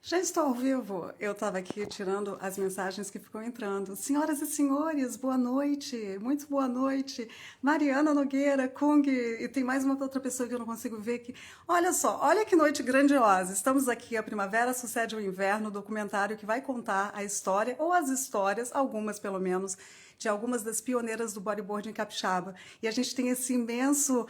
Já estou ao vivo. Eu estava aqui tirando as mensagens que ficam entrando. Senhoras e senhores, boa noite. Muito boa noite. Mariana Nogueira, Kung, e tem mais uma outra pessoa que eu não consigo ver aqui. Olha só, olha que noite grandiosa. Estamos aqui, A Primavera Sucede ao Inverno, documentário que vai contar a história, ou as histórias, algumas pelo menos, de algumas das pioneiras do bodyboarding capixaba. E a gente tem esse imenso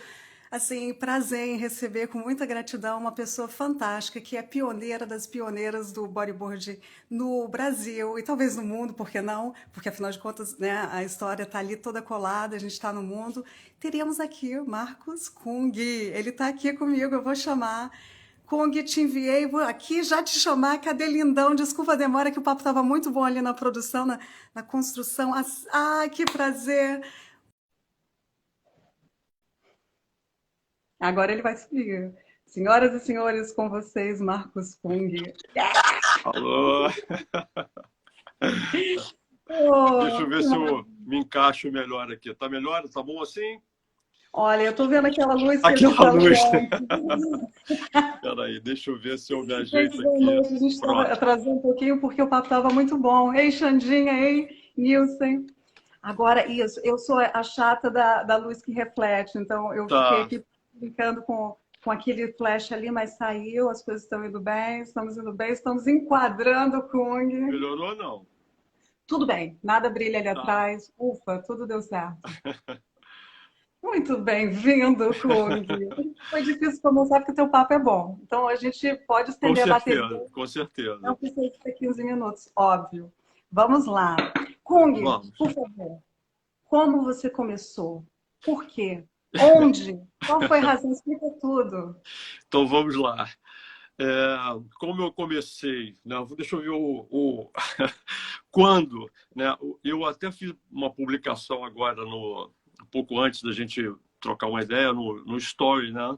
assim, prazer em receber com muita gratidão uma pessoa fantástica que é pioneira das pioneiras do bodyboard no Brasil e talvez no mundo, por que não? Porque afinal de contas, né, a história está ali toda colada, a gente está no mundo. Teremos aqui o Marcos Kung. Ele está aqui comigo, eu vou chamar. Kung, te enviei, vou aqui já te chamar. Cadê lindão? Desculpa a demora, que o papo estava muito bom ali na produção, na construção. Ah, que prazer! Agora ele vai subir. Senhoras e senhores, com vocês, Marcos Kung. Alô? Deixa Oh, eu ver se eu me encaixo melhor aqui. Tá melhor? Tá bom assim? olha, eu tô vendo aquela luz que a gente Aquela falou luz. antes. Peraí, deixa eu ver se eu me Gente, ajeito boa aqui. noite. A gente estava Pronto. atrasando um pouquinho porque o papo estava muito bom. Ei, Xandinha, ei, Nilson. Agora, isso, eu sou a chata da luz que reflete, então eu fiquei Tá. aqui brincando com aquele flash ali, mas saiu, as coisas estamos indo bem, estamos enquadrando o Kung. Melhorou ou não? Tudo bem, nada brilha ali Tá. atrás. Ufa, tudo deu certo. Muito bem-vindo, Kung. Foi difícil começar porque o teu papo é bom. Então a gente pode Com estender a bateria. certeza, com certeza. Não precisa ser 15 minutos, óbvio. Vamos lá. Kung, Vamos. por favor, como você começou? Por quê? Onde? Qual foi a razão? Explica tudo. Então vamos lá. É, como eu comecei, né? Deixa eu ver quando, né? Eu até fiz uma publicação agora um pouco antes da gente trocar uma ideia no Story, né?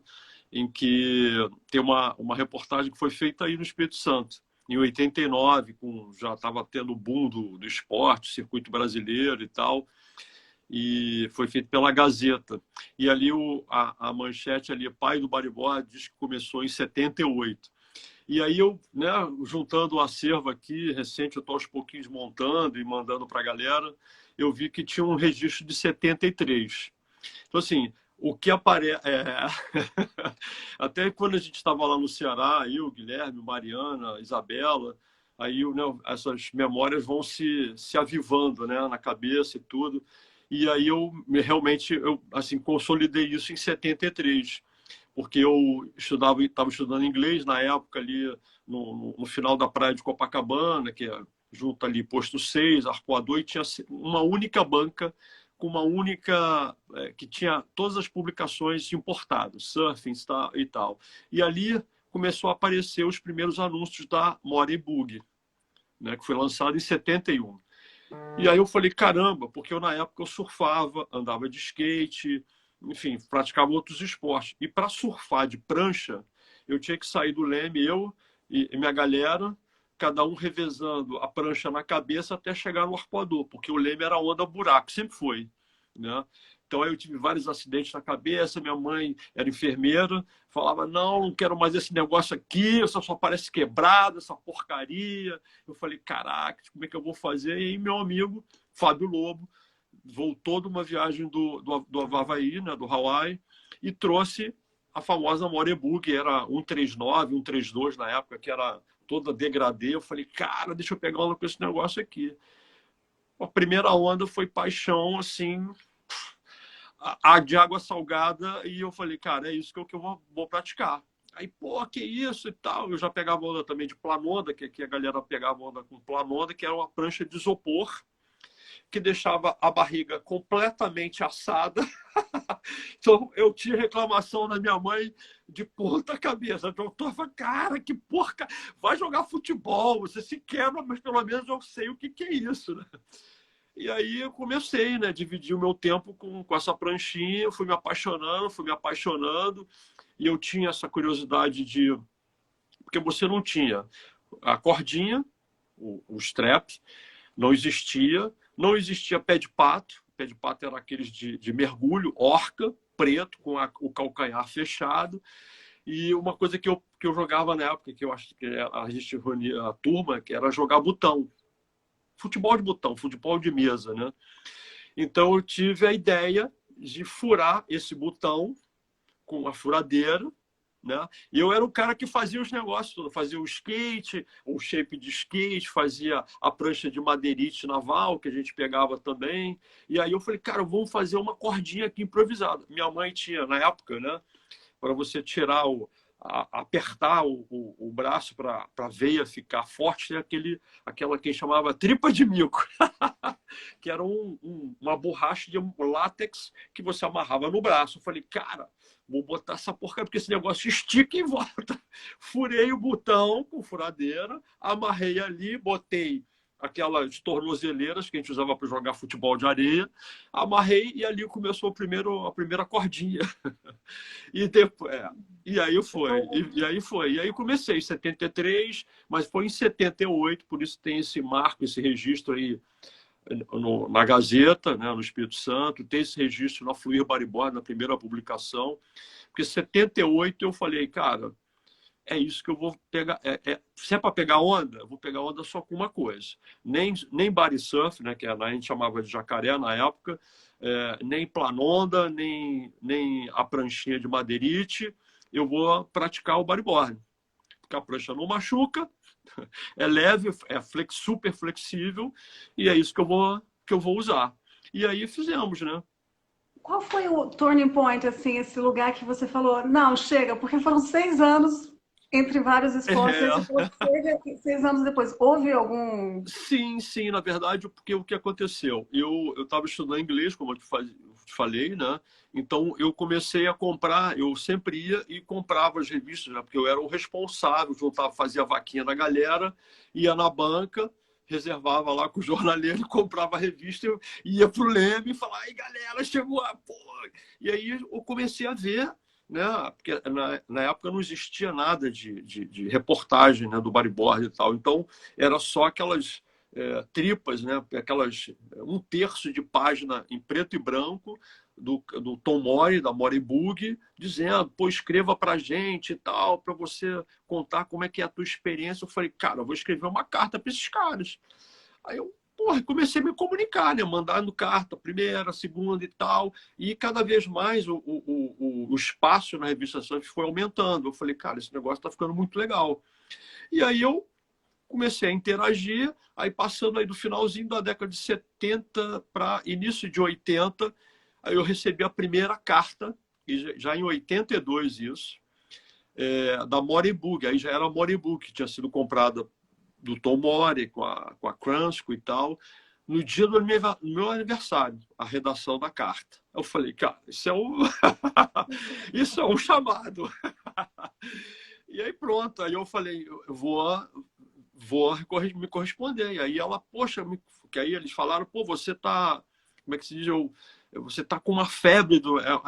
Em que tem uma reportagem que foi feita aí no Espírito Santo, em 89, já estava tendo o boom do esporte, circuito brasileiro e tal, e foi feito pela Gazeta. E ali a manchete ali, pai do bodyboard, diz que começou em 78. E aí eu, né, juntando o acervo aqui, recente, eu estou aos pouquinhos montando e mandando para a galera, eu vi que tinha um registro de 73. Então, assim, o que aparece... Até quando a gente estava lá no Ceará, eu, Guilherme, Mariana, Isabela, aí, né, essas memórias vão se avivando, né, na cabeça e tudo. E aí realmente assim, consolidei isso em 73, porque eu estava estudando inglês na época ali no final da praia de Copacabana, que é junto ali Posto 6, Arpoador, e tinha uma única banca com uma única que tinha todas as publicações importadas, surfing e tal. E ali começou a aparecer os primeiros anúncios da More Bug, né, que foi lançado em 71. E aí eu falei, caramba, porque na época eu surfava, andava de skate, enfim, praticava outros esportes. E para surfar de prancha, eu tinha que sair do leme, eu e minha galera, cada um revezando a prancha na cabeça até chegar no arpoador, porque o leme era onda buraco, sempre foi, né? Então aí eu tive vários acidentes na cabeça, minha mãe era enfermeira, falava, não quero mais esse negócio aqui, só parece quebrado, essa porcaria. Eu falei, caraca, como é que eu vou fazer? E aí meu amigo, Fábio Lobo, voltou de uma viagem do Havaí, né, do Hawaii, e trouxe a famosa Morebug, era 139, 132 na época, que era toda degradê. Eu falei, cara, deixa eu pegar onda com esse negócio aqui. A primeira onda foi paixão, assim, de água salgada, e eu falei, cara, é isso que eu vou praticar. Aí, pô, que isso e tal. Eu já pegava onda também de planonda, que aqui a galera pegava onda com planonda, que era uma prancha de isopor, que deixava a barriga completamente assada. Então, eu tinha reclamação da minha mãe de ponta cabeça. Então, eu falava, cara, que porca, vai jogar futebol, você se quebra, mas pelo menos eu sei o que é isso, né? E aí eu comecei, né, dividir o meu tempo com essa pranchinha, eu fui me apaixonando, e eu tinha essa curiosidade de... Porque você não tinha a cordinha, o strap, não existia pé de pato. Pé de pato era aqueles de mergulho, orca, preto, com o calcanhar fechado. E uma coisa que eu jogava na época, que eu acho que a gente reunia a turma, que era jogar botão. Futebol de botão, futebol de mesa, né? Então eu tive a ideia de furar esse botão com uma furadeira, né? E eu era o cara que fazia os negócios todos, fazia o skate, o shape de skate, fazia a prancha de madeirite naval, que a gente pegava também. E aí eu falei, cara, vamos fazer uma cordinha aqui improvisada. Minha mãe tinha, na época, né, para você tirar apertar o braço para a veia ficar forte, tem aquela que chamava tripa de mico, que era uma borracha de látex que você amarrava no braço. Eu falei, cara, vou botar essa porcaria, porque esse negócio estica e volta. Furei o botão com furadeira, amarrei ali, botei aquelas tornozeleiras que a gente usava para jogar futebol de areia, amarrei e ali começou a primeira cordinha. E depois, e aí foi, e aí foi. E aí comecei em 73, mas foi em 78, por isso tem esse marco, esse registro aí na Gazeta, né, no Espírito Santo, tem esse registro na Fluir Bodyboard, na primeira publicação, porque em 78 eu falei, cara, é isso que eu vou pegar. Se é para pegar onda, eu vou pegar onda só com uma coisa. Nem body surf, né, que a gente chamava de jacaré na época, nem planonda, nem a pranchinha de madeirite. Eu vou praticar o bodyboard. Porque a prancha não machuca, é leve, super flexível, e é isso que eu vou usar. E aí fizemos, né? Qual foi o turning point, assim, esse lugar que você falou, não, chega, porque foram 6 anos entre vários esforços, aí você falou que chega, e 6 anos depois, houve algum... Sim, na verdade, porque o que aconteceu? Eu estava estudando inglês, como eu te falei, né? Então eu comecei a comprar, eu sempre ia e comprava as revistas, né? Porque eu era o responsável, juntava, fazia a vaquinha da galera, ia na banca, reservava lá com o jornaleiro, comprava a revista, eu ia pro Leme e falava, ai galera, chegou a porra! E aí eu comecei a ver, né? Porque na época não existia nada de reportagem, né, do bodyboard e tal. Então, era só aquelas tripas, né, aquelas 1/3 de página em preto e branco do Tom Mori, da Mori Bug, dizendo, pô, escreva pra gente e tal, para você contar como é que é a tua experiência. Eu falei, cara, eu vou escrever uma carta para esses caras. Aí eu, porra, comecei a me comunicar, né? Mandando carta, primeira, segunda e tal. E cada vez mais o espaço na revista Surf foi aumentando. Eu falei, cara, esse negócio tá ficando muito legal. E aí eu comecei a interagir, aí passando aí do finalzinho da década de 70 para início de 80, aí eu recebi a primeira carta, e já em 82 isso, da Moribug. Aí já era a Moribug, que tinha sido comprada do Tom Mori, com a Kransco e tal, no dia do meu aniversário, a redação da carta. Eu falei, cara, isso é isso é um chamado. E aí pronto, aí eu falei, eu vou me corresponder. E aí ela, poxa, que aí eles falaram, pô, você tá, como é que se diz, você tá com uma febre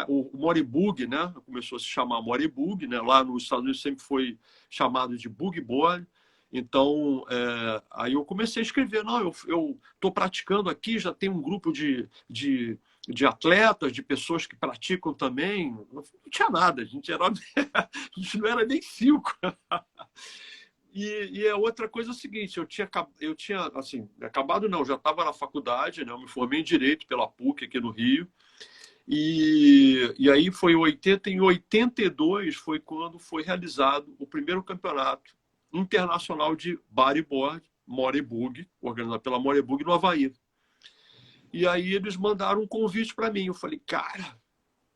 o Moribug, né? Começou a se chamar Moribug, né? Lá nos Estados Unidos sempre foi chamado de boogie board. Então, aí eu comecei a escrever, não, eu tô praticando aqui, já tem um grupo de atletas, de pessoas que praticam também. Não tinha nada, a gente a gente não era nem 5. E a outra coisa é o seguinte, eu tinha assim, acabado não, já estava na faculdade, né? Eu me formei em Direito pela PUC aqui no Rio, e aí foi em 82 foi quando foi realizado o primeiro campeonato internacional de bodyboard, Moribug, organizado pela Moribug no Havaí. E aí eles mandaram um convite para mim, eu falei, cara,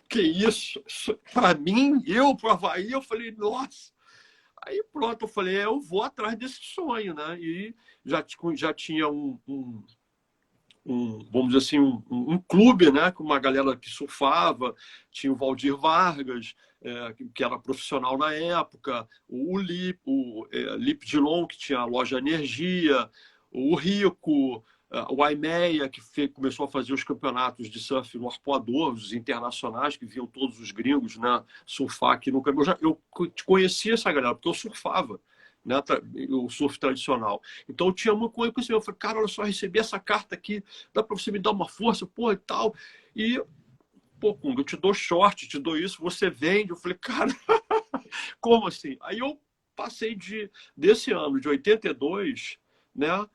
que isso? Para mim? Eu pro Havaí? Eu falei, nossa! Aí pronto, eu falei, eu vou atrás desse sonho, né? E já tinha vamos dizer assim, um clube, né? Com uma galera que surfava, tinha o Valdir Vargas, que era profissional na época, o Lip Dilon, que tinha a loja Energia, o Rico, o Aimeia, que começou a fazer os campeonatos de surf no Arpoador, os internacionais, que viam todos os gringos, né, surfar aqui no Campeonato. Eu conhecia essa galera, porque eu surfava, né, o surf tradicional. Então eu tinha muito conhecimento. Eu falei, cara, olha só, recebi essa carta aqui, dá para você me dar uma força, pô, e tal. E, pô, Kunga, eu te dou short, te dou isso, você vende. Eu falei, cara, Como assim? Aí eu passei desse ano, de 82, né,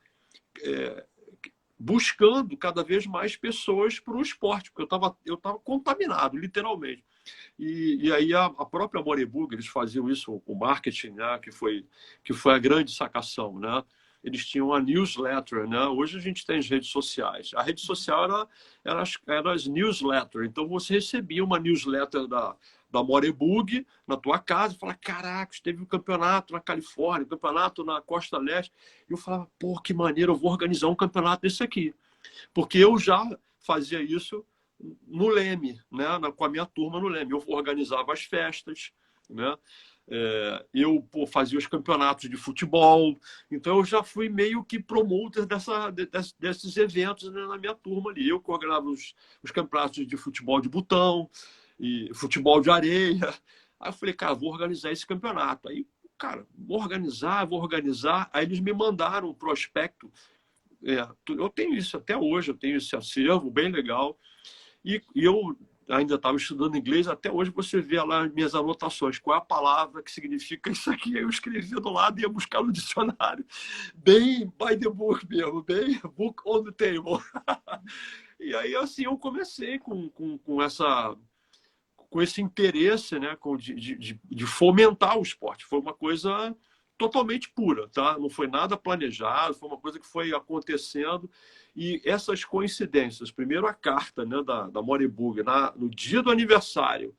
buscando cada vez mais pessoas para o esporte, porque eu tava contaminado, literalmente. E aí a própria Morebug, eles faziam isso, o marketing, né, que foi a grande sacação, né? Eles tinham a newsletter, né? Hoje a gente tem as redes sociais. A rede social era as newsletters. Então você recebia uma newsletter da Morebug na tua casa e falava, caraca, teve um campeonato na Califórnia, um campeonato na Costa Leste. E eu falava, pô, que maneiro, eu vou organizar um campeonato desse aqui. Porque eu já fazia isso no Leme, né? Com a minha turma no Leme. Eu organizava as festas, né? Eu fazia os campeonatos de futebol, então eu já fui meio que promotor desses eventos, né, na minha turma ali. Eu coordenava os campeonatos de futebol de botão e futebol de areia. Aí eu falei, cara, vou organizar esse campeonato. Aí, cara, vou organizar. Aí eles me mandaram um prospecto. Eu tenho isso até hoje, eu tenho esse acervo bem legal. E eu ainda estava estudando inglês, até hoje você vê lá as minhas anotações, qual é a palavra que significa isso aqui. Eu escrevia do lado e ia buscar no dicionário. Bem by the book mesmo, bem book on the table. E aí, assim, eu comecei com esse interesse, né, de fomentar o esporte. Foi uma coisa totalmente pura, tá? Não foi nada planejado, foi uma coisa que foi acontecendo. E essas coincidências, primeiro a carta, né, da Morebug, no dia do aniversário,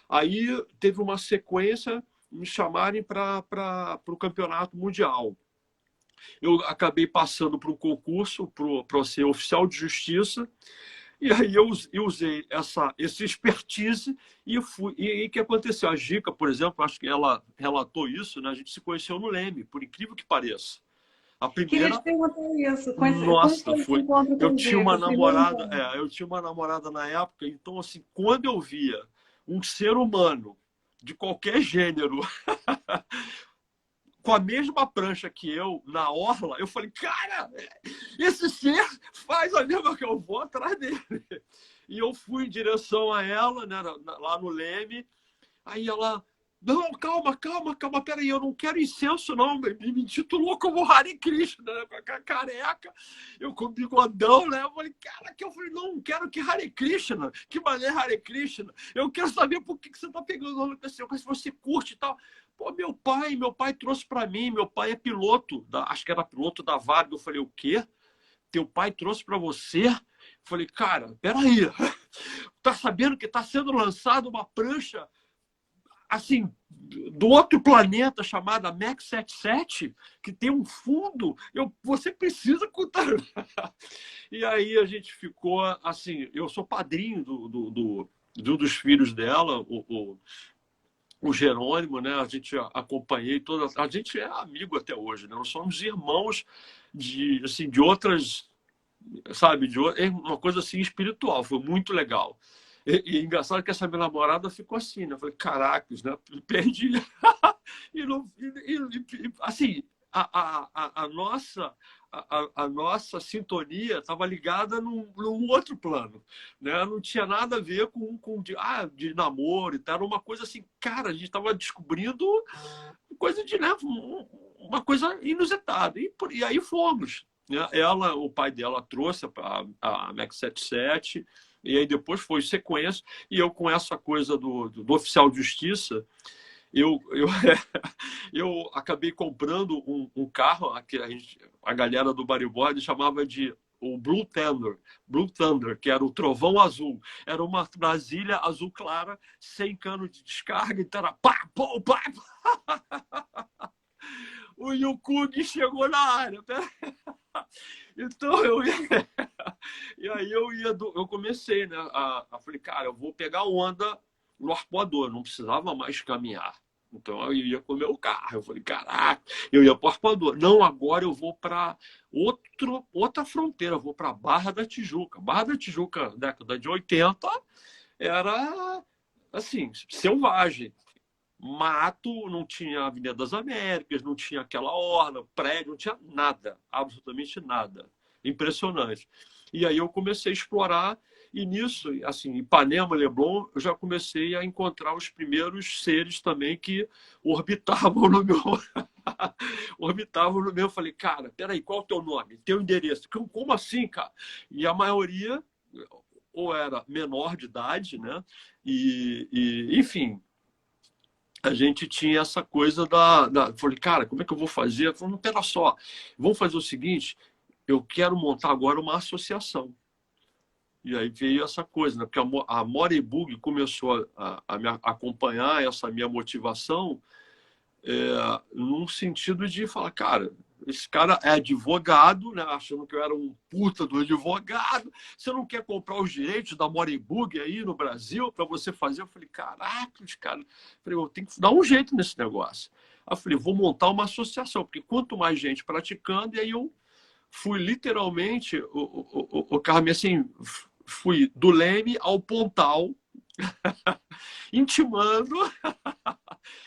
aí teve uma sequência, me chamarem para o campeonato mundial. Eu acabei passando por um concurso para ser oficial de justiça. E aí eu usei esse expertise e fui. E aí o que aconteceu? A Gica, por exemplo, acho que ela relatou isso, né? A gente se conheceu no Leme, por incrível que pareça. A Queria primeira. te perguntar isso. Como Nossa, foi esse foi. encontro Eu com o tinha Gica, uma o primeiro namorada, encontro? eu tinha uma namorada na época, então assim, quando eu via um ser humano de qualquer gênero com a mesma prancha que eu na orla, eu falei, cara, esse ser faz a mesma que eu vou atrás dele. E eu fui em direção a ela, né, lá no Leme. Aí ela, não, calma, peraí, eu não quero incenso, não. Me intitulou como Hare Krishna, né, com a careca, eu com o bigodão, né? Eu falei, cara, que eu falei, não quero que Hare Krishna, que maneira Hare Krishna. Eu quero saber por que você tá pegando o nome desse negócio, se você curte e tal. Pô, meu pai trouxe para mim, meu pai é piloto, acho que era piloto da Varg. Eu falei, o quê? Teu pai trouxe para você? Eu falei, cara, peraí, tá sabendo que tá sendo lançada uma prancha assim, do outro planeta chamada Max 77, que tem um fundo, você precisa contar. E aí a gente ficou assim, eu sou padrinho de um dos filhos dela, o Jerônimo, né? A gente acompanhei toda, a gente é amigo até hoje, né? Nós somos irmãos assim, de outras, sabe, é uma coisa assim espiritual, foi muito legal. E engraçado que essa minha namorada ficou assim, né? Eu falei, caracas, né? Perdi. E, não, assim, a nossa sintonia estava ligada num outro plano, né? Não tinha nada a ver de namoro e tal. Era uma coisa assim, cara, a gente estava descobrindo coisa de, né? Uma coisa inusitada. E aí fomos. Né? O pai dela trouxe a Max 77, e aí depois foi sequência, e eu com essa coisa do oficial de justiça, eu eu acabei comprando um carro, a galera do bodyboard chamava de o Blue Thunder, que era o trovão azul. Era uma Brasília azul clara, sem cano de descarga, então era pá, pô, pá. O Yukug chegou na área. Então e aí eu comecei, né? Falei, cara, eu vou pegar onda no arpoador, não precisava mais caminhar. Então eu ia com o meu carro. Eu falei, caraca, eu ia para o arpoador. Não, agora eu vou para outra fronteira, eu vou para Barra da Tijuca. Barra da Tijuca, década de 80, era assim, selvagem. Mato, não tinha Avenida das Américas, não tinha aquela orla, prédio, não tinha nada, absolutamente nada. Impressionante. E aí eu comecei a explorar E nisso, assim, Ipanema, Leblon, eu já comecei a encontrar os primeiros seres também que orbitavam no meu... orbitavam no meu. Eu falei, cara, peraí, qual é o teu nome? Teu endereço? Como assim, cara? E a maioria ou era menor de idade, né? Enfim, a gente tinha essa coisa falei, cara, como é que eu vou fazer? Eu falei, não, pera só, vamos fazer o seguinte, eu quero montar agora uma associação. E aí veio essa coisa, né? Porque a Morebug começou a me acompanhar essa minha motivação num sentido de falar, cara, esse cara é advogado, né? Achando que eu era um puta do advogado. Você não quer comprar os direitos da Morebug aí no Brasil para você fazer? Eu falei, caraca, cara. Falei, eu tenho que dar um jeito nesse negócio. Aí eu falei, vou montar uma associação, porque quanto mais gente praticando, e aí eu fui literalmente, o Carmen, assim, fui do Leme ao Pontal, intimando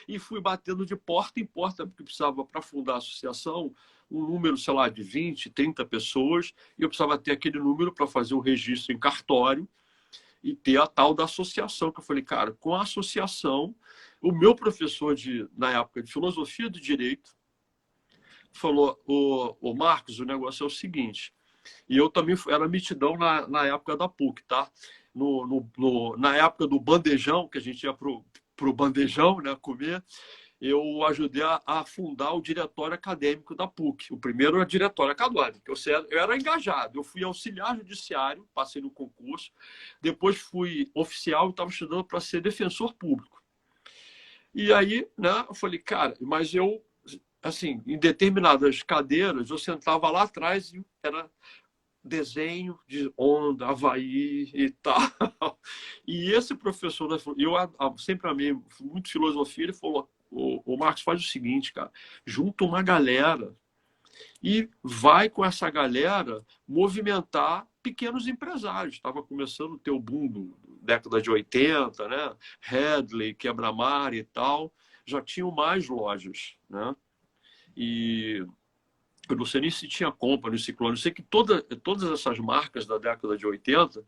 e fui batendo de porta em porta, porque precisava, para fundar a associação, um número, sei lá, de 20, 30 pessoas, e eu precisava ter aquele número para fazer o registro em cartório e ter a tal da associação, que eu falei, cara, com a associação, o meu professor, na época, de filosofia do direito, falou, o Marcos, o negócio é o seguinte, e eu também era mitidão na época da PUC, tá? Na época do bandejão, que a gente ia pro bandejão, né, comer, eu ajudei a fundar o diretório acadêmico da PUC. O primeiro era diretório acadêmico. Eu era engajado. Eu fui auxiliar judiciário, passei no concurso. Depois fui oficial e estava estudando para ser defensor público. E aí, né, eu falei, cara, mas eu, assim, em determinadas cadeiras, eu sentava lá atrás e era desenho de onda, Havaí e tal. E esse professor, eu sempre amei muito filosofia, ele falou, o Marcos, faz o seguinte, cara, junta uma galera e vai com essa galera movimentar pequenos empresários. Estava começando a ter o boom da década de 80, né? Headley, Quebra-Mar e tal. Já tinham mais lojas, né? E eu não sei nem se tinha Company, Ciclone. Eu sei que todas essas marcas da década de 80,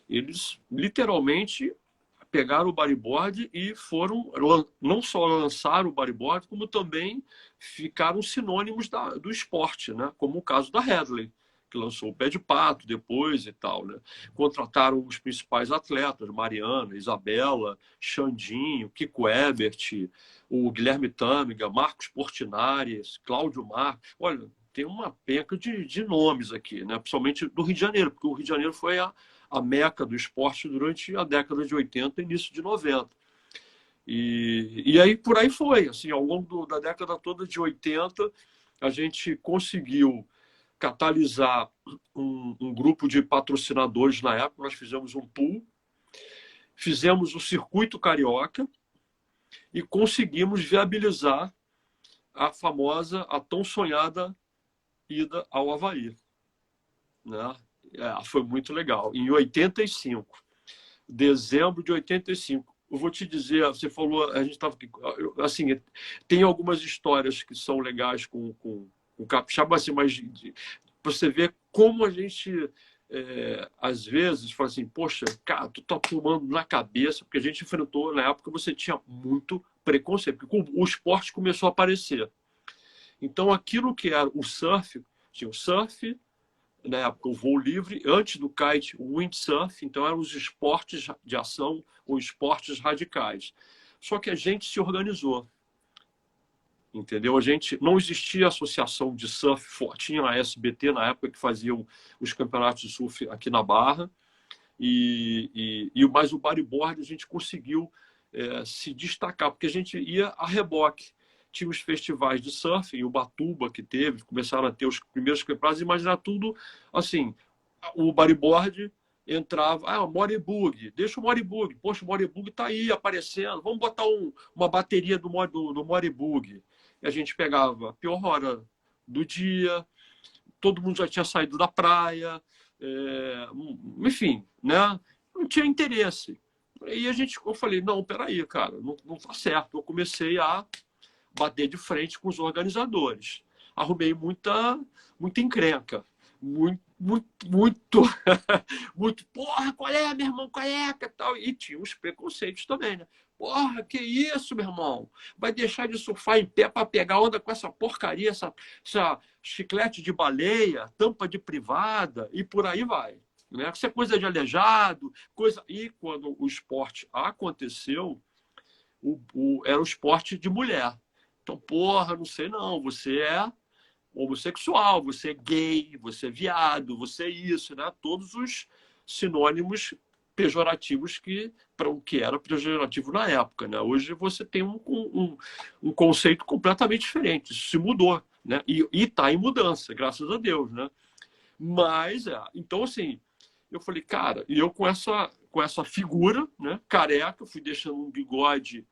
eles literalmente pegaram o bodyboard e foram, não só lançaram o bodyboard, como também ficaram sinônimos do esporte, né? Como o caso da Headley, que lançou o pé de pato depois e tal, né? Contrataram os principais atletas, Mariana, Isabela, Xandinho, Kiko Ebert, o Guilherme Tâmega, Marcos Portinari, Cláudio Mar. Olha, tem uma penca de nomes aqui, né? Principalmente do Rio de Janeiro, porque o Rio de Janeiro foi a meca do esporte durante a década de 80 e início de 90. E aí por aí foi. Assim, ao longo da década toda de 80, a gente conseguiu catalisar um grupo de patrocinadores na época. Nós fizemos um pool, fizemos o circuito carioca e conseguimos viabilizar a famosa, a tão sonhada ida ao Havaí, né? Foi muito legal. Em 85, dezembro de 85, eu vou te dizer, você falou, a gente estava aqui, assim, tem algumas histórias que são legais com o capixaba, assim, mas você vê como a gente às vezes fala assim, poxa, cara, tu tá tomando na cabeça, porque a gente enfrentou, na época você tinha muito preconceito, porque o esporte começou a aparecer. Então, aquilo que era o surf, tinha o surf, na época o voo livre, antes do kite, o windsurf, então eram os esportes de ação ou esportes radicais. Só que a gente se organizou, entendeu? A gente não existia associação de surf forte, tinha a SBT na época que faziam os campeonatos de surf aqui na Barra, mas o bodyboard a gente conseguiu se destacar, porque a gente ia a reboque. Tinha os festivais de surf, em Ubatuba que teve, começaram a ter os primeiros campeonatos, imaginar tudo assim, o bodyboard entrava, Morebug, deixa o Morebug, poxa, o Morebug tá aí aparecendo, vamos botar uma bateria do Morebug. E a gente pegava a pior hora do dia, todo mundo já tinha saído da praia, enfim, né? Não tinha interesse. E eu falei, não, peraí, cara, não tá certo. Eu comecei a bater de frente com os organizadores. Arrumei muita encrenca. muito, muito, muito, muito, porra, qual é, meu irmão, qual é, que tal? E tinha os preconceitos também, né? Porra, que isso, meu irmão? Vai deixar de surfar em pé para pegar onda com essa porcaria, essa chiclete de baleia, tampa de privada e por aí vai. Né? Isso é coisa de aleijado, coisa. E quando o esporte aconteceu, era o esporte de mulher. Então, porra, não sei não, você é homossexual, você é gay, você é viado, você é isso, né? Todos os sinônimos pejorativos para o que era pejorativo na época, né? Hoje você tem um conceito completamente diferente, isso se mudou, né? E está em mudança, graças a Deus, né? Mas, então assim, eu falei, cara, e eu com essa figura, né, careca, fui deixando um bigode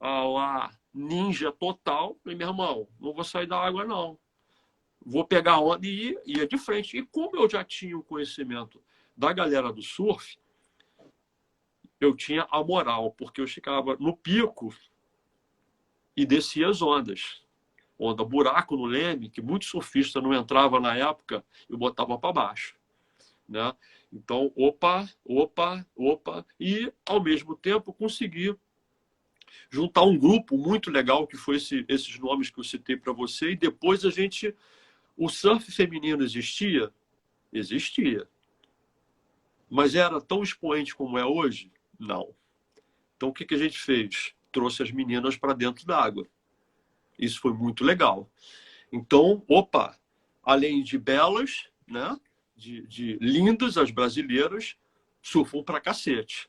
lá, ninja total, falei, meu irmão, não vou sair da água não, vou pegar a onda e ia de frente. E como eu já tinha o conhecimento da galera do surf, eu tinha a moral, porque eu ficava no pico e descia as ondas. Onda buraco no leme, que muito surfista não entrava na época, eu botava para baixo. Né? Então, opa, opa, opa. E, ao mesmo tempo, consegui juntar um grupo muito legal, que foi esses nomes que eu citei para você, e depois a gente... O surf feminino existia? Existia. Mas era tão expoente como é hoje? Não. Então, o que a gente fez? Trouxe as meninas para dentro d'água. Isso foi muito legal. Então, opa, além de belas, né? De lindas, as brasileiras surfam pra cacete.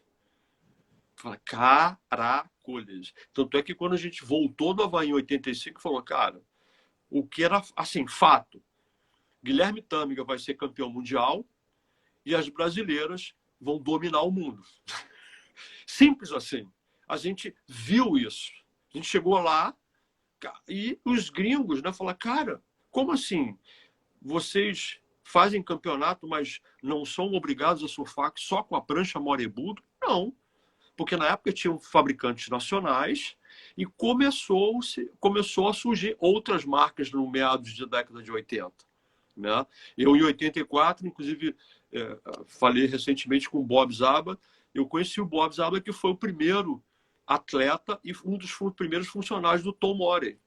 Fala, caracoles. Tanto é que quando a gente voltou do Havaí em 85, falou, cara, o que era, assim, fato. Guilherme Tâmega vai ser campeão mundial e as brasileiras vão dominar o mundo. Simples assim. A gente viu isso. A gente chegou lá e os gringos, né, falaram, cara, como assim? Vocês fazem campeonato, mas não são obrigados a surfar só com a prancha Morebudo? Não. Porque na época tinham fabricantes nacionais e começou a surgir outras marcas no meados da década de 80. Né? Eu, em 84, inclusive, falei recentemente com o Bob Zaba. Eu conheci o Bob Zaba, que foi o primeiro atleta e um dos primeiros funcionários do Tom Morey.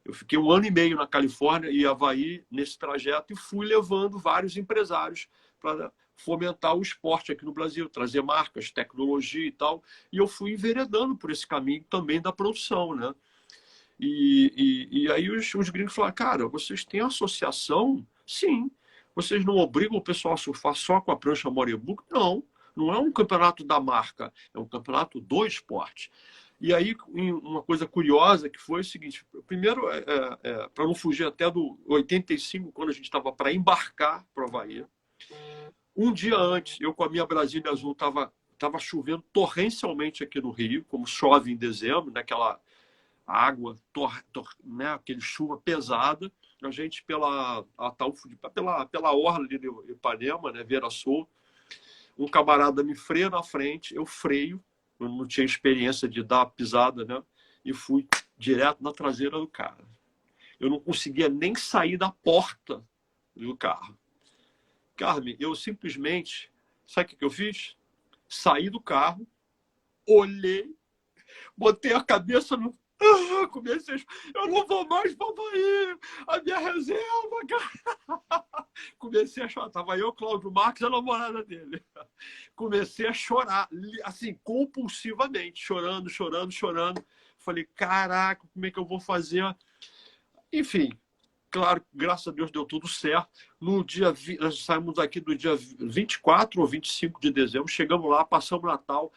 Eu fiquei 1 ano e meio na Califórnia e Havaí nesse trajeto e fui levando vários empresários para fomentar o esporte aqui no Brasil, trazer marcas, tecnologia e tal. E eu fui enveredando por esse caminho também da produção, né? E aí os gringos falaram, cara, vocês têm associação? Sim. Vocês não obrigam o pessoal a surfar só com a prancha Morebuck? Não. Não é um campeonato da marca, é um campeonato do esporte. E aí, uma coisa curiosa que foi o seguinte: primeiro, para não fugir até do 85, quando a gente estava para embarcar para o Havaí, um dia antes, eu com a minha Brasília Azul estava chovendo torrencialmente aqui no Rio, como chove em dezembro, né, aquela água, né, aquele chuva pesada. A gente, pela orla ali de Ipanema, né, Vieira-Sul, um camarada me freia na frente, eu freio, eu não tinha experiência de dar a pisada, né? E fui direto na traseira do cara. Eu não conseguia nem sair da porta do carro. Carmen, eu simplesmente... Sabe o que eu fiz? Saí do carro, olhei, botei a cabeça no... comecei a... Eu não vou mais para o Havaí! A minha reserva, cara! Comecei a chorar. Tava eu, Cláudio Marques, a namorada dele. Comecei a chorar, assim, compulsivamente, chorando, chorando, chorando. Falei, caraca, como é que eu vou fazer? Enfim, claro, graças a Deus deu tudo certo. No dia, nós saímos aqui do dia 24 ou 25 de dezembro, chegamos lá, passamos o Natal.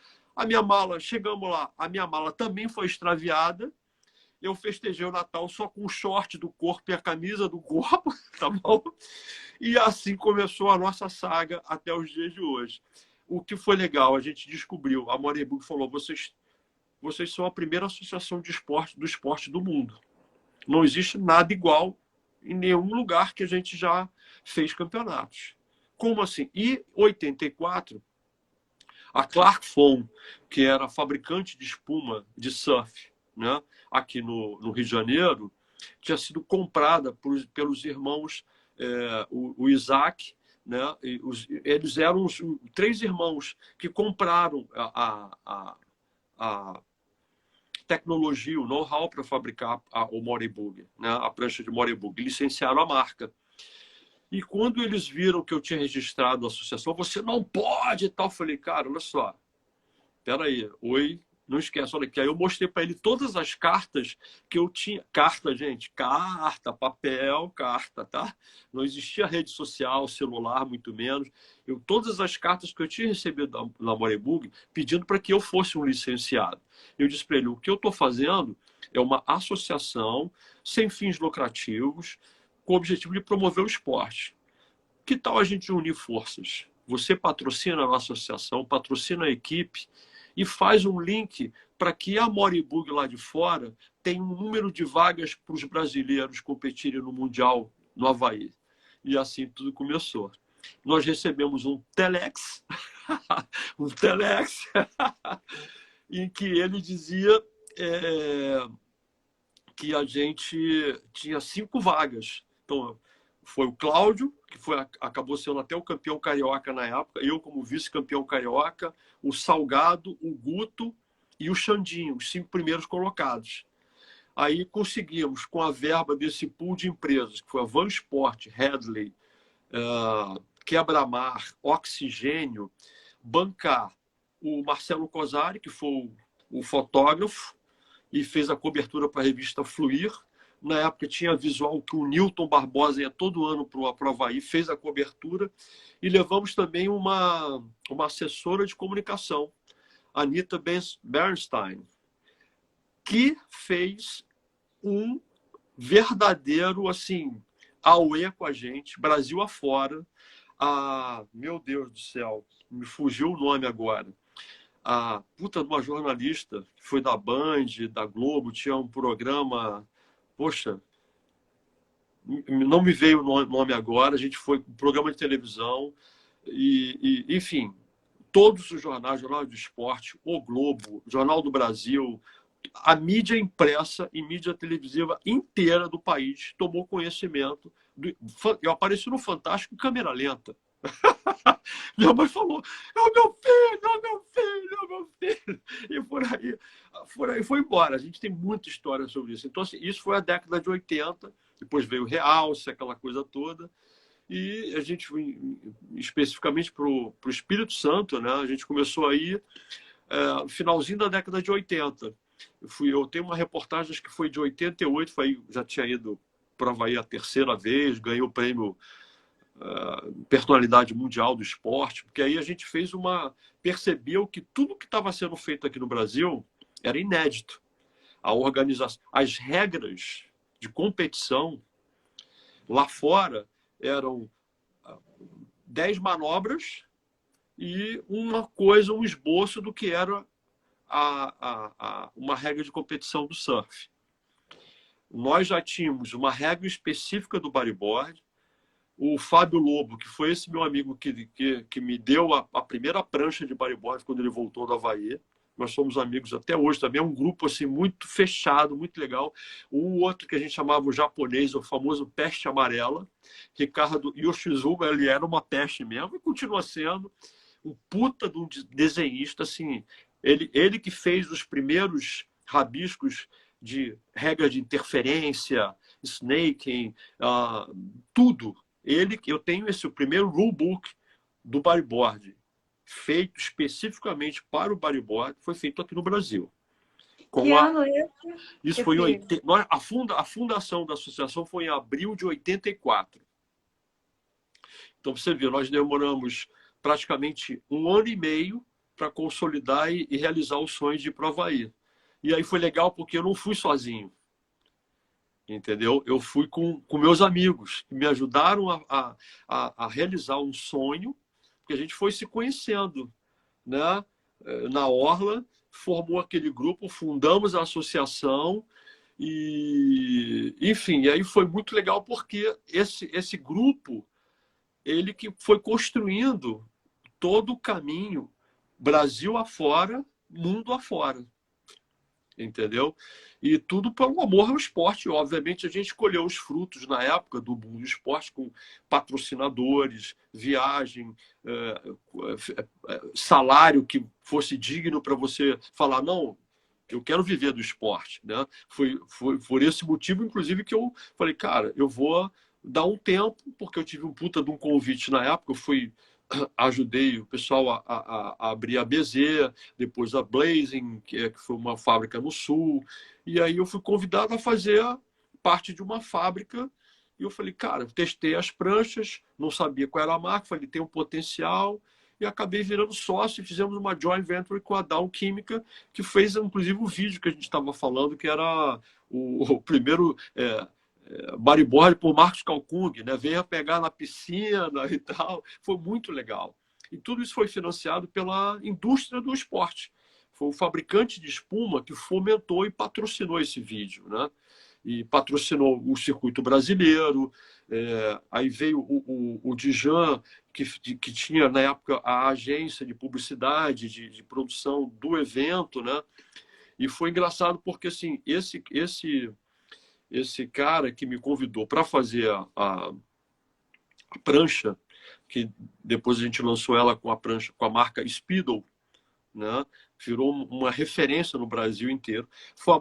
Chegamos lá, a minha mala também foi extraviada. Eu festejei o Natal só com o short do corpo e a camisa do corpo, tá bom? E assim começou a nossa saga até os dias de hoje. O que foi legal, a gente descobriu, a Morebuck falou, vocês são a primeira associação de esporte, do esporte do mundo. Não existe nada igual em nenhum lugar que a gente já fez campeonatos. Como assim? E 84, a Clark Foam, que era fabricante de espuma de surf, né, aqui no Rio de Janeiro, tinha sido comprada pelos irmãos o Isaac, né? Eles eram os 3 irmãos que compraram a tecnologia, o know-how para fabricar o Morebug, né? A prancha de Morebug, licenciaram a marca. E quando eles viram que eu tinha registrado a associação, você não pode e tal. Eu falei, cara, olha só, peraí, oi, não esquece, olha aqui. Aí eu mostrei para ele todas as cartas que eu tinha. Carta, gente, carta, papel, carta, tá? Não existia rede social, celular, muito menos. Todas as cartas que eu tinha recebido da Morebug pedindo para que eu fosse um licenciado. Eu disse para ele, o que eu estou fazendo é uma associação sem fins lucrativos, com o objetivo de promover o esporte. Que tal a gente unir forças? Você patrocina a nossa associação, patrocina a equipe e faz um link para que a Morebug lá de fora tenha um número de vagas para os brasileiros competirem no Mundial no Havaí. E assim tudo começou. Nós recebemos um telex, um telex, em que ele dizia que a gente tinha 5 vagas. Então, foi o Cláudio, que acabou sendo até o campeão carioca na época, eu como vice-campeão carioca, o Salgado, o Guto e o Xandinho, os 5 primeiros colocados. Aí conseguimos, com a verba desse pool de empresas, que foi a Van Sport, Headley, Quebra-Mar, Oxigênio, bancar o Marcelo Cosari, que foi o fotógrafo, e fez a cobertura para a revista Fluir. Na época tinha visual que o Newton Barbosa ia todo ano para o Havaí, fez a cobertura. E levamos também uma assessora de comunicação, Anita Bernstein, que fez um verdadeiro, assim, auê com a gente, Brasil afora. Meu Deus do céu, me fugiu o nome agora. A puta de uma jornalista, que foi da Band, da Globo, tinha um programa... Poxa, não me veio o nome agora. A gente foi um programa de televisão enfim, todos os jornais, Jornal do Esporte, O Globo, Jornal do Brasil, a mídia impressa e mídia televisiva inteira do país tomou conhecimento. Eu apareci no Fantástico em câmera lenta. Minha mãe falou, é o meu filho, é o meu filho, é o meu filho. E por aí foi embora. A gente tem muita história sobre isso. Então, assim, isso foi a década de 80, depois veio o Realce, aquela coisa toda. E a gente, especificamente para o Espírito Santo, né? A gente começou aí no finalzinho da década de 80. Eu tenho uma reportagem, acho que foi de 88, já tinha ido para o Havaí a 3ª vez, ganhei o prêmio personalidade mundial do esporte, porque aí a gente percebeu que tudo que estava sendo feito aqui no Brasil era inédito. A organização, as regras de competição lá fora eram 10 manobras e um esboço do que era uma regra de competição do surf. Nós já tínhamos uma regra específica do bodyboard. O Fábio Lobo, que foi esse meu amigo que me deu a primeira prancha de bodyboard quando ele voltou do Havaí. Nós somos amigos até hoje também. É um grupo assim, muito fechado, muito legal. O outro que a gente chamava o japonês, o famoso peste amarela. Ricardo Yoshizuba, ele era uma peste mesmo e continua sendo um puta de um desenhista. Assim, ele que fez os primeiros rabiscos de regra de interferência, snaking, tudo. Eu tenho o primeiro rulebook do bodyboard, feito especificamente para o bodyboard, foi feito aqui no Brasil. Que ano esse? Isso foi a fundação da associação foi em abril de 84. Então, você viu, nós demoramos praticamente 1 ano e meio para consolidar e realizar o sonho de ir para o Havaí. E aí foi legal porque eu não fui sozinho. Entendeu? Eu fui com meus amigos, que me ajudaram a realizar um sonho, porque a gente foi se conhecendo, né? Na Orla, formou aquele grupo, fundamos a associação, e enfim, e aí foi muito legal porque esse grupo, ele que foi construindo todo o caminho, Brasil afora, mundo afora. entendeu? E tudo pelo amor ao esporte. Obviamente, a gente colheu os frutos na época do boom do esporte, com patrocinadores, viagem, salário que fosse digno para você falar, não, eu quero viver do esporte, né? Foi por esse motivo, inclusive, que eu falei, cara, eu vou dar um tempo, porque eu tive um puta de um convite na época, ajudei o pessoal a abrir a BZ, depois a Blazing, que foi uma fábrica no Sul, e aí eu fui convidado a fazer parte de uma fábrica, e eu falei, cara, testei as pranchas, não sabia qual era a marca, falei, tem um potencial, e acabei virando sócio e fizemos uma joint venture com a Dow Química, que fez, inclusive, o vídeo que a gente estava falando, que era o primeiro bodyboard por Marcos Calcung, né? Veio a pegar na piscina e tal. Foi muito legal. E tudo isso foi financiado pela indústria do esporte. Foi o fabricante de espuma que fomentou e patrocinou esse vídeo, né? E patrocinou o circuito brasileiro. Aí veio o Dijan, que tinha, na época, a agência de publicidade, de produção do evento, né? E foi engraçado porque, assim, esse cara que me convidou para fazer a prancha, que depois a gente lançou ela com a prancha, com a marca Speedo, né? Virou uma referência no Brasil inteiro. Para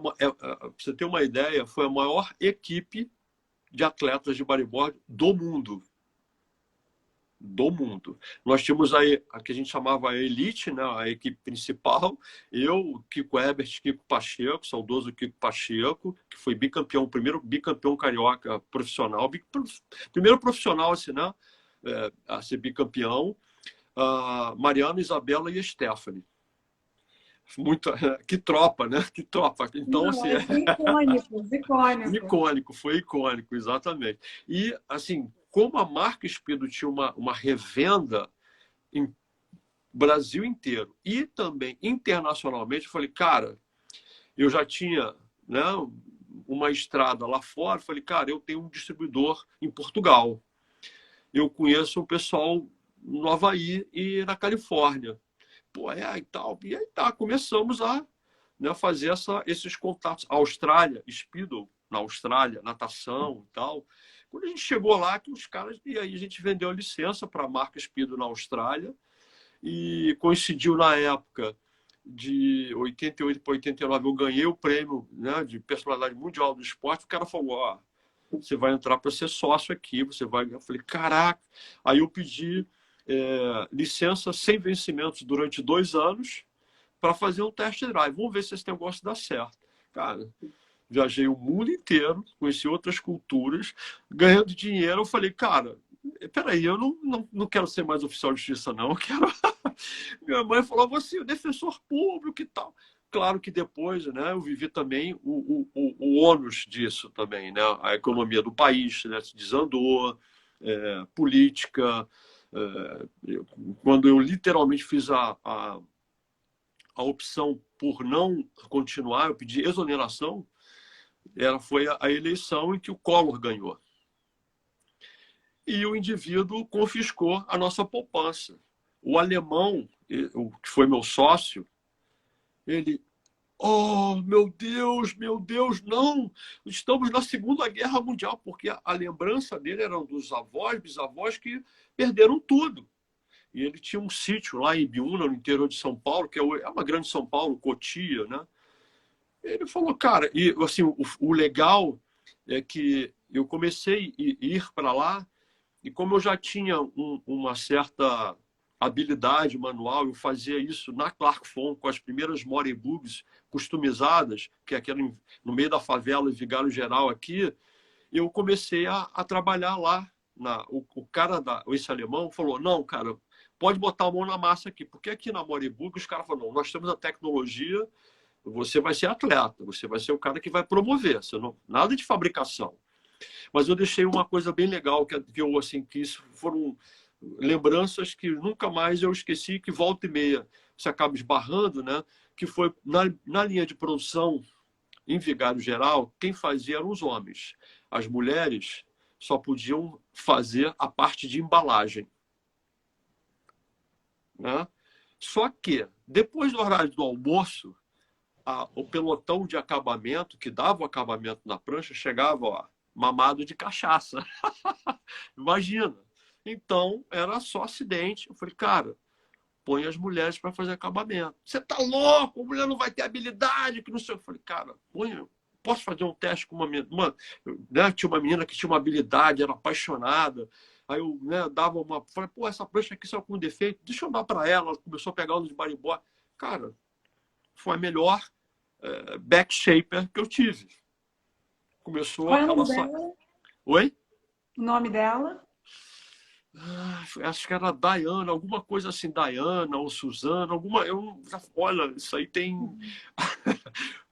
você ter uma ideia, foi a maior equipe de atletas de bodyboard do mundo. Do mundo. Nós tínhamos a que a gente chamava a Elite, né? A equipe principal, eu, Kiko Ebert, Kiko Pacheco, saudoso Kiko Pacheco, que foi bicampeão, primeiro bicampeão carioca profissional, primeiro profissional assim, né? A ser bicampeão, Mariana, Isabela e Stephanie. Muito, que tropa, né? Que tropa. Então, assim, icônico, foi icônico, exatamente. E, assim, como a marca Speedo tinha uma revenda em Brasil inteiro e também internacionalmente, eu falei, cara, eu já tinha, né, uma estrada lá fora, falei, cara, eu tenho um distribuidor em Portugal. Eu conheço o pessoal no Havaí e na Califórnia. Pô, e tal. E aí tá, começamos a, né, fazer esses contatos. Austrália, Speedo, na Austrália, natação e tal. Quando a gente chegou lá, que os caras. E aí a gente vendeu a licença para a marca Speedo na Austrália. E coincidiu na época de 88 para 89, eu ganhei o prêmio, né, de personalidade mundial do esporte. O cara falou: ó, você vai entrar para ser sócio aqui, você vai. Eu falei: caraca. Aí eu pedi licença sem vencimentos durante 2 anos para fazer um test drive. Vamos ver se esse negócio dá certo. Cara, viajei o mundo inteiro, conheci outras culturas, ganhando dinheiro. Eu falei, cara, peraí, eu não quero ser mais oficial de justiça, não. Eu quero. Minha mãe falou, você é o defensor público e tal. Claro que depois, né, eu vivi também o ônus disso também, né? A economia do país, né, se desandou, política. Quando eu literalmente fiz a opção por não continuar, eu pedi exoneração, foi a eleição em que o Collor ganhou. E o indivíduo confiscou a nossa poupança. O alemão, que foi meu sócio, ele... Oh, meu Deus, não! Estamos na Segunda Guerra Mundial, porque a lembrança dele eram dos avós, bisavós que perderam tudo. E ele tinha um sítio lá em Ibiúna, no interior de São Paulo, que é uma grande São Paulo, Cotia, né? Ele falou, cara, e assim, o legal é que eu comecei a ir para lá, e como eu já tinha uma certa habilidade manual, eu fazia isso na Clarkfon, com as primeiras Morebugs customizadas, que é aquela no meio da favela, Vigário Geral aqui, eu comecei a trabalhar lá. O cara, esse alemão, falou, não, cara, pode botar a mão na massa aqui, porque aqui na Morebug os caras falaram, não, nós temos a tecnologia, você vai ser atleta, você vai ser o cara que vai promover, você não, nada de fabricação. Mas eu deixei uma coisa bem legal, que eu, assim, que isso foram lembranças que nunca mais eu esqueci, que volta e meia você acaba esbarrando, né? Que foi na linha de produção, em Vigário Geral, quem fazia eram os homens. As mulheres só podiam fazer a parte de embalagem. Né? Só que, depois do horário do almoço, o pelotão de acabamento, que dava o acabamento na prancha, chegava, ó, mamado de cachaça. Imagina. Então, era só acidente. Eu falei, cara, põe as mulheres para fazer acabamento. Você tá louco? A mulher não vai ter habilidade, que não sei. Eu falei, cara, põe. Posso fazer um teste com uma menina? Né? Tinha uma menina que tinha uma habilidade, era apaixonada. Aí eu, né, dava uma. Falei, pô, essa prancha aqui saiu com defeito, deixa eu dar para ela. Ela começou a pegar os de barimbó. Cara, foi a melhor back shaper que eu tive. Começou. Qual é o nome dela? Oi? O nome dela? Acho que era Diana, alguma coisa assim, Diana ou Suzana, alguma. Olha, isso aí tem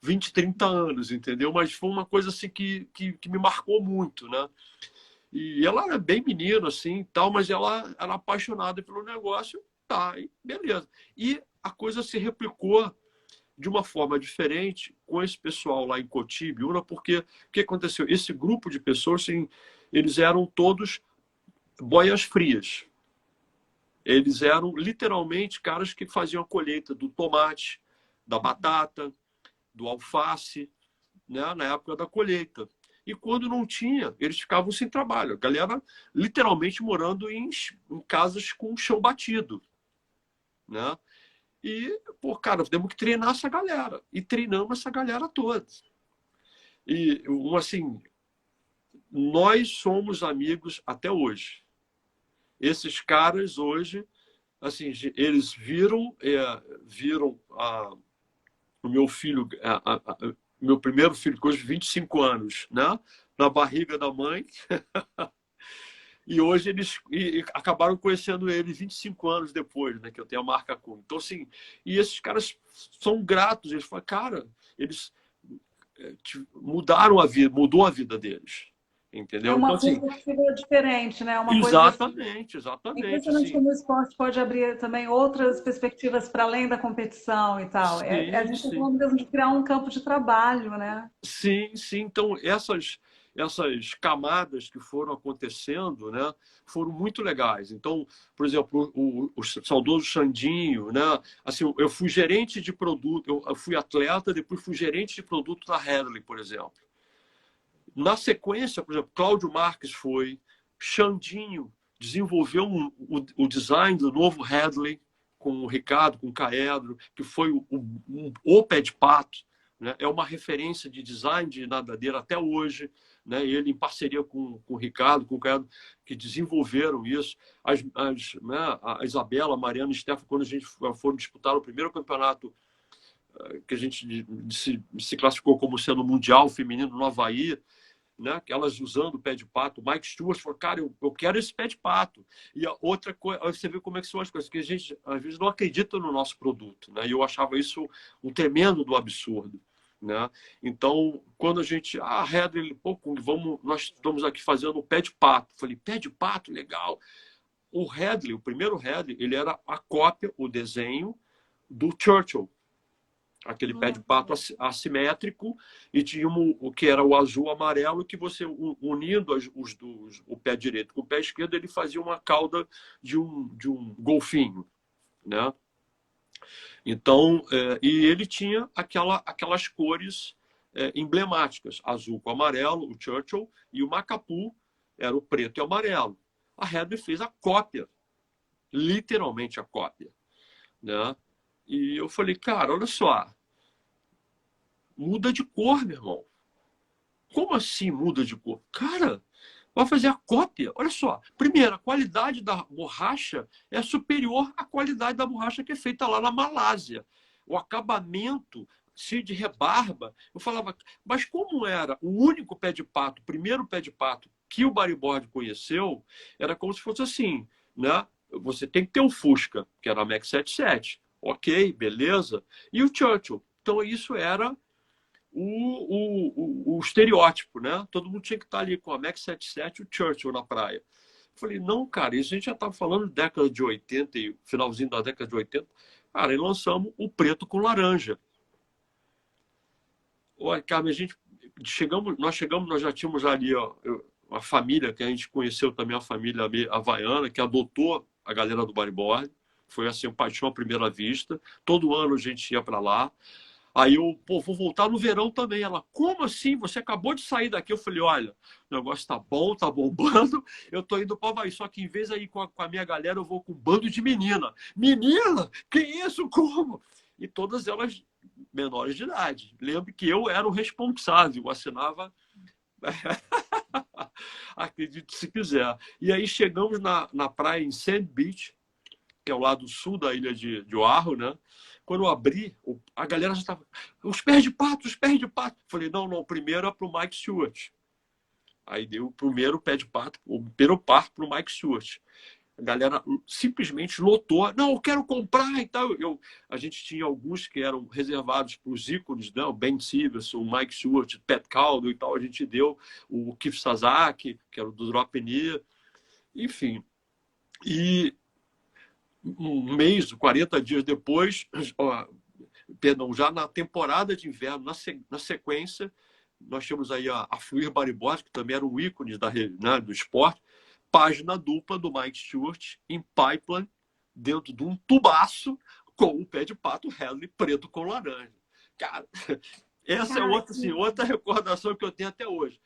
20, 30 anos, entendeu? Mas foi uma coisa assim que me marcou muito, né? E ela era bem menina, assim, tal, mas ela era apaixonada pelo negócio, tá, e beleza. E a coisa se replicou de uma forma diferente com esse pessoal lá em Cotibiúna, porque o que aconteceu? Esse grupo de pessoas, assim, eles eram todos boias frias. Eles eram literalmente caras que faziam a colheita do tomate, da batata, do alface, né, na época da colheita. E quando não tinha, eles ficavam sem trabalho. A galera literalmente morando em casas com chão batido, né? E, pô, cara, temos que treinar essa galera. E treinamos essa galera toda. E, assim, nós somos amigos até hoje. Esses caras hoje, assim, eles viram o meu filho, meu primeiro filho, com hoje 25 anos, né? Na barriga da mãe. E hoje eles acabaram conhecendo ele 25 anos depois, né? Que eu tenho a marca Kuhn. Então, assim, e esses caras são gratos. Eles falam, cara, eles mudaram a vida, mudou a vida deles. Entendeu? É uma então, assim, perspectiva diferente, né? Uma exatamente, coisa exatamente. impressionante Assim, como o esporte pode abrir também outras perspectivas para além da competição e tal. A sim, gente está sim. falando mesmo de criar um campo de trabalho, né? Sim, sim. Então, essas camadas que foram acontecendo, né, foram muito legais. Então, por exemplo, o saudoso Xandinho, né, assim, eu fui gerente de produto, eu fui atleta, depois fui gerente de produto da Hadley, por exemplo. Na sequência, por exemplo, Cláudio Marques foi, Xandinho desenvolveu o design do novo Hadley com o Ricardo, com o Caedro, que foi o pé de pato. Né? É uma referência de design de nadadeira até hoje. Né? Ele, em parceria com o Ricardo, com o Caedro, que desenvolveram isso. Né? A Isabela, a Mariana e a Stefano, quando a gente foram disputar o primeiro campeonato que a gente se classificou como sendo mundial feminino no Havaí, né? Elas usando o pé de pato. O Mike Stewart falou, cara, eu quero esse pé de pato. E a outra coisa, você vê como é que são as coisas, que a gente às vezes não acredita no nosso produto, né? E eu achava isso um tremendo do absurdo, né? Então, quando a gente, Hadley, pô, nós estamos aqui fazendo um pé de pato. Eu falei, pé de pato, legal. O Hadley, o primeiro Hadley, ele era a cópia, o desenho do Churchill. Aquele pé de pato assimétrico, e tinha o que era o azul amarelo, que você, unindo o pé direito com o pé esquerdo, ele fazia uma cauda de um golfinho, né? Então, e ele tinha aquelas cores emblemáticas, azul com amarelo, o Churchill, e o Macapu era o preto e amarelo. A Hadley fez a cópia, literalmente a cópia, né? E eu falei, cara, olha só, muda de cor, meu irmão. Como assim muda de cor? Cara, vai fazer a cópia. Olha só, primeiro, a qualidade da borracha é superior à qualidade da borracha que é feita lá na Malásia. O acabamento, cheio de rebarba. Eu falava, mas como era o único pé de pato, o primeiro pé de pato que o bodyboard conheceu, era como se fosse assim, né? Você tem que ter o Fusca, que era a Max 77. Ok, beleza. E o Churchill. Então, isso era o estereótipo, né? Todo mundo tinha que estar ali com a Max 77 e o Churchill na praia. Eu falei, não, cara, isso a gente já estava falando de década de 80 e finalzinho da década de 80. Cara, e lançamos o preto com laranja. Olha, cara, nós já tínhamos ali uma família que a gente conheceu também, a família havaiana, que adotou a galera do bodyboard. Foi assim, paixão à primeira vista. Todo ano a gente ia para lá. Aí eu, pô, vou voltar no verão também. Ela, como assim? Você acabou de sair daqui? Eu falei, olha, o negócio tá bom, tá bombando, eu tô indo para o Havaí. Só que em vez de ir com a minha galera, eu vou com um bando de menina. Menina? Que isso? Como? E todas elas menores de idade. Lembro que eu era o responsável, eu assinava, acredite se quiser. E aí chegamos na praia em Sand Beach, que é o lado sul da ilha de Oahu, né? Quando eu abri, a galera já estava, os pés de pato, os pés de pato. Falei, não, não, o primeiro é para o Mike Stewart. Aí deu o primeiro pé de pato, o primeiro par para o Mike Stewart. A galera simplesmente lotou. Não, eu quero comprar e tal. A gente tinha alguns que eram reservados para os ícones, né? O Ben Simmons, o Mike Stewart, Pat Caldwell e tal. A gente deu o Keith Sasaki, que era o do Drop Knee. Enfim. E um mês, 40 dias depois, ó, perdão, já na temporada de inverno, na sequência, nós tínhamos aí a Fluir Bodyboard, que também era um ícone né, do esporte, página dupla do Mike Stewart em Pipeline, dentro de um tubaço com o pé de pato Hadley preto com laranja. Cara, essa é outra, assim, outra recordação que eu tenho até hoje.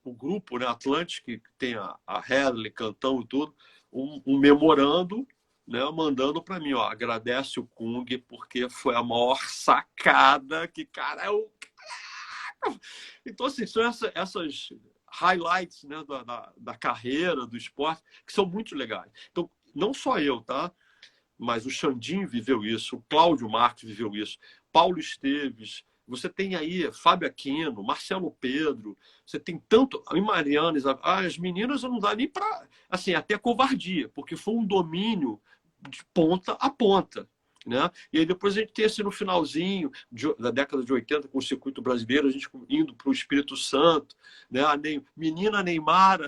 O grupo, né, Atlantic, que tem a Hadley, Cantão e tudo, um memorando, né, mandando para mim, ó, agradece o Kung porque foi a maior sacada que, cara, Então, assim, são essas highlights, né, da carreira, do esporte, que são muito legais. Então, não só eu, tá? Mas o Xandinho viveu isso, o Cláudio Marques viveu isso, Paulo Esteves, você tem aí Fábio Aquino, Marcelo Pedro, você tem tanto. E Mariana, as meninas não dá nem para. Assim, até covardia, porque foi um domínio de ponta a ponta. Né? E aí depois a gente tem assim no finalzinho da década de 80 com o circuito brasileiro, a gente indo para o Espírito Santo, né? Menina Neymara,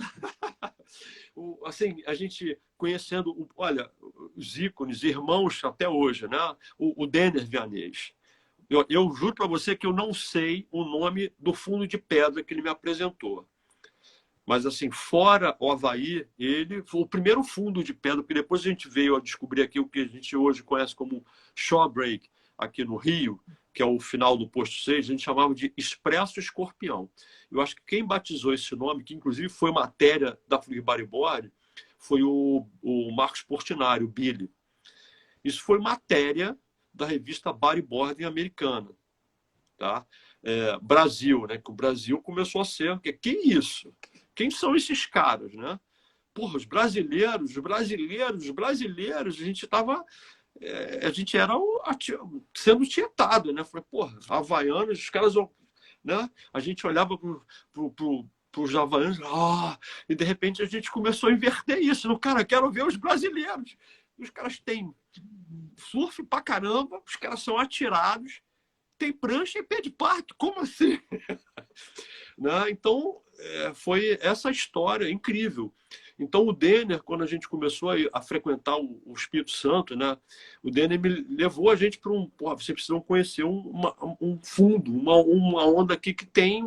assim, a gente conhecendo, olha, os ícones, irmãos até hoje, né? O Denner Vianês. Eu juro para você que eu não sei o nome do fundo de pedra que ele me apresentou. Mas, assim, fora o Havaí, ele foi o primeiro fundo de pedra, porque depois a gente veio a descobrir aqui o que a gente hoje conhece como Shore Break, aqui no Rio, que é o final do posto 6, a gente chamava de Expresso Escorpião. Eu acho que quem batizou esse nome, que inclusive foi matéria da Fluir Bodyboard, foi o Marcos Portinari, o Billy. Isso foi matéria da revista Bodyboarding americana. Tá? Brasil, né? Que o Brasil começou a ser... Que isso? Quem são esses caras, né? Porra, os brasileiros, a gente estava... a gente era sendo tietado, né? Falei, porra, havaianos, os caras... Né? A gente olhava para os havaianos, e de repente a gente começou a inverter isso. No cara, quero ver os brasileiros. Os caras têm surf pra caramba, os caras são atirados, tem prancha e pé de pato, como assim? Né? Então, foi essa história incrível. Então, o Denner, quando a gente começou a frequentar o Espírito Santo, né? O Denner me levou a gente para vocês precisam conhecer um fundo, uma onda aqui que tem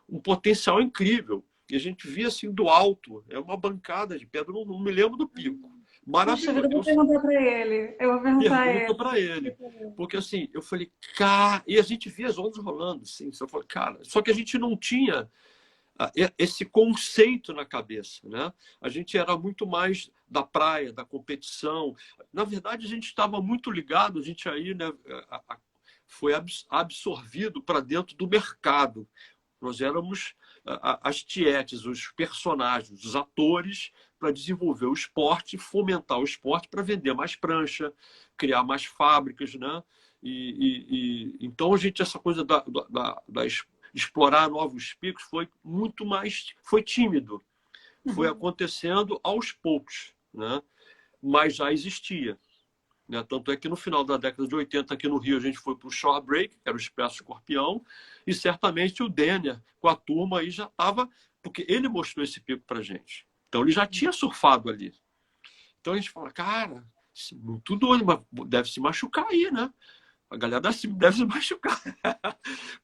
um potencial incrível. E a gente via assim do alto, é uma bancada de pedra, não me lembro do pico. Maravilhoso. Puxa, eu vou perguntar para ele. Eu vou perguntar Pergunta para ele. Porque assim, eu falei, cara, e a gente via as ondas rolando, assim. Eu falei, cara, só que a gente não tinha esse conceito na cabeça, né? A gente era muito mais da praia, da competição. Na verdade, a gente estava muito ligado, a gente aí, né, foi absorvido para dentro do mercado. Nós éramos as tietes, os personagens, os atores para desenvolver o esporte, fomentar o esporte para vender mais prancha, criar mais fábricas, né? Então a gente, essa coisa da explorar novos picos foi muito mais, foi tímido, foi acontecendo aos poucos, né? Mas já existia. Né? Tanto é que no final da década de 80, aqui no Rio, a gente foi para o Shore Break, que era o Expresso Escorpião, e certamente o Denner, com a turma, aí já estava... Porque ele mostrou esse pico para a gente. Então, ele já tinha surfado ali. Então, a gente fala, cara, muito doido, mas deve se machucar aí, né? A galera deve se machucar.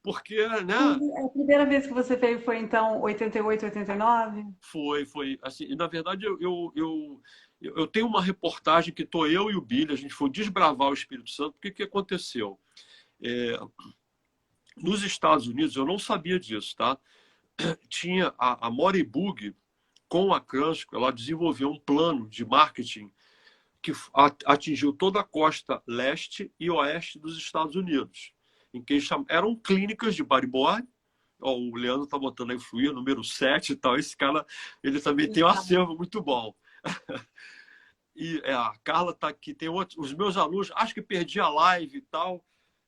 Porque, né? A primeira vez que você veio foi, então, 88, 89? Foi. Assim, e, na verdade, eu tenho uma reportagem que estou eu e o Billy, a gente foi desbravar o Espírito Santo. O que aconteceu? Nos Estados Unidos, eu não sabia disso, tá? Tinha a Moribug, com a Cransco, ela desenvolveu um plano de marketing que atingiu toda a costa leste e oeste dos Estados Unidos, em que eram clínicas de bodyboard. Ó, o Leandro está botando aí Fluir, número 7 e tal. Esse cara, ele também tem um acervo muito bom. E a Carla está aqui, tem outros, os meus alunos, acho que perdi a live e tal.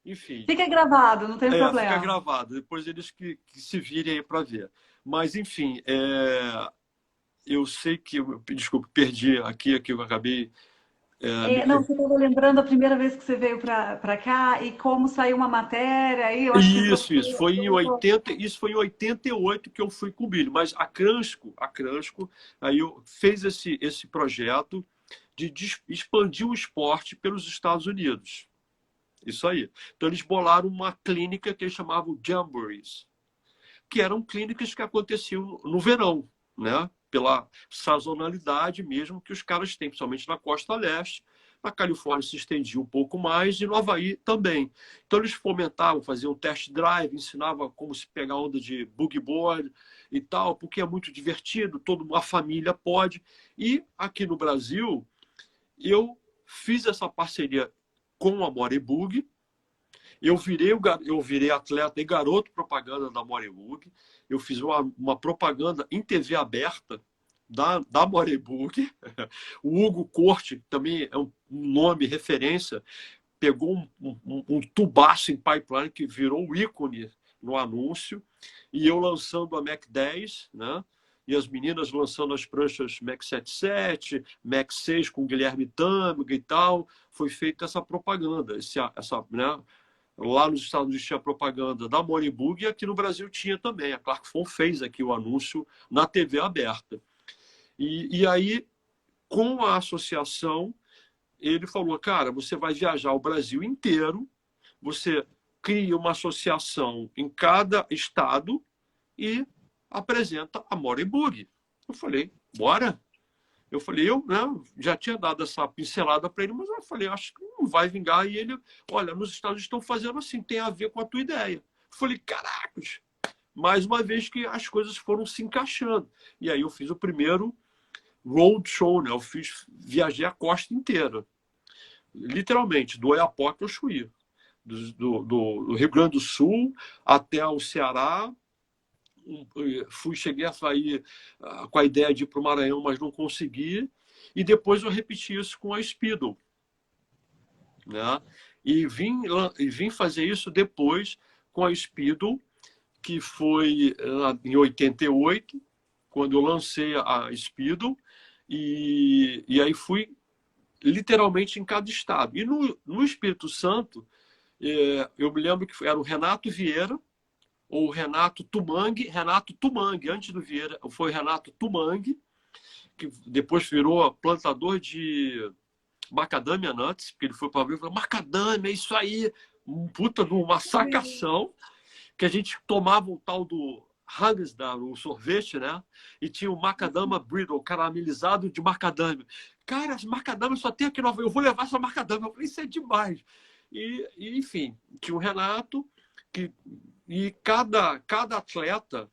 Enfim. Fica gravado, não tem problema. Fica gravado. Depois eles que se virem aí para ver. Mas, enfim, eu sei que... Desculpa, perdi aqui que eu acabei... Não, você estava lembrando a primeira vez que você veio para cá e como saiu uma matéria aí, eu acho que Isso. Isso foi em 88 que eu fui com o Billy. Mas a Cransco aí fez esse projeto de expandir o esporte pelos Estados Unidos. Isso aí. Então, eles bolaram uma clínica que eles chamavam Jamborees, que eram clínicas que aconteciam no verão, né? Pela sazonalidade mesmo que os caras têm, principalmente na costa leste. Na Califórnia se estendia um pouco mais e no Havaí também. Então, eles fomentavam, faziam test drive, ensinavam como se pegar onda de boogie board e tal, porque é muito divertido, toda uma família pode. E aqui no Brasil, eu fiz essa parceria com a Moribug. Eu virei atleta e garoto propaganda da Moribug. Eu fiz uma propaganda em TV aberta da Moribug. O Hugo Corte, também é um nome referência, pegou um tubaço em pipeline que virou o ícone no anúncio. E eu lançando a Mac 10, né? E as meninas lançando as pranchas Mac 77, Mac 6 com Guilherme Tâmega e tal. Foi feita essa propaganda, né? Lá nos Estados Unidos tinha propaganda da Moribug e aqui no Brasil tinha também. A Clarkson fez aqui o anúncio na TV aberta. E aí, com a associação, ele falou, cara, você vai viajar o Brasil inteiro, você cria uma associação em cada estado e apresenta a Moribug. Eu falei, bora. Eu falei, né, já tinha dado essa pincelada para ele, mas eu falei, acho que não vai vingar. E ele, olha, nos Estados Unidos estão fazendo assim, tem a ver com a tua ideia. Eu falei, caracas! Mais uma vez que as coisas foram se encaixando. E aí eu fiz o primeiro road show, né? Viajei a costa inteira. Literalmente, do Oiapoque ao Chuí. Do Rio Grande do Sul até o Ceará. Cheguei a sair com a ideia de ir para o Maranhão, mas não consegui. E depois eu repeti isso com a Speedo, né? E vim fazer isso depois com a Speedo, que foi em 88, quando eu lancei a Speedo. E aí fui literalmente em cada estado. E no Espírito Santo, eu me lembro que era o Renato Vieira, ou Renato Tumangue, antes do Vieira foi Renato Tumangue, que depois virou plantador de macadâmia nuts, porque ele foi para abrir e falou, macadâmia, isso aí, puta de uma sacação, que a gente tomava o tal do Häagen-Dazs, o sorvete, né? E tinha o macadâmia brittle, caramelizado de macadâmia. Cara, as macadâmias só tem aqui no Havaí, eu vou levar essa macadâmia. Eu falei, isso é demais. E enfim, tinha o Renato, e cada atleta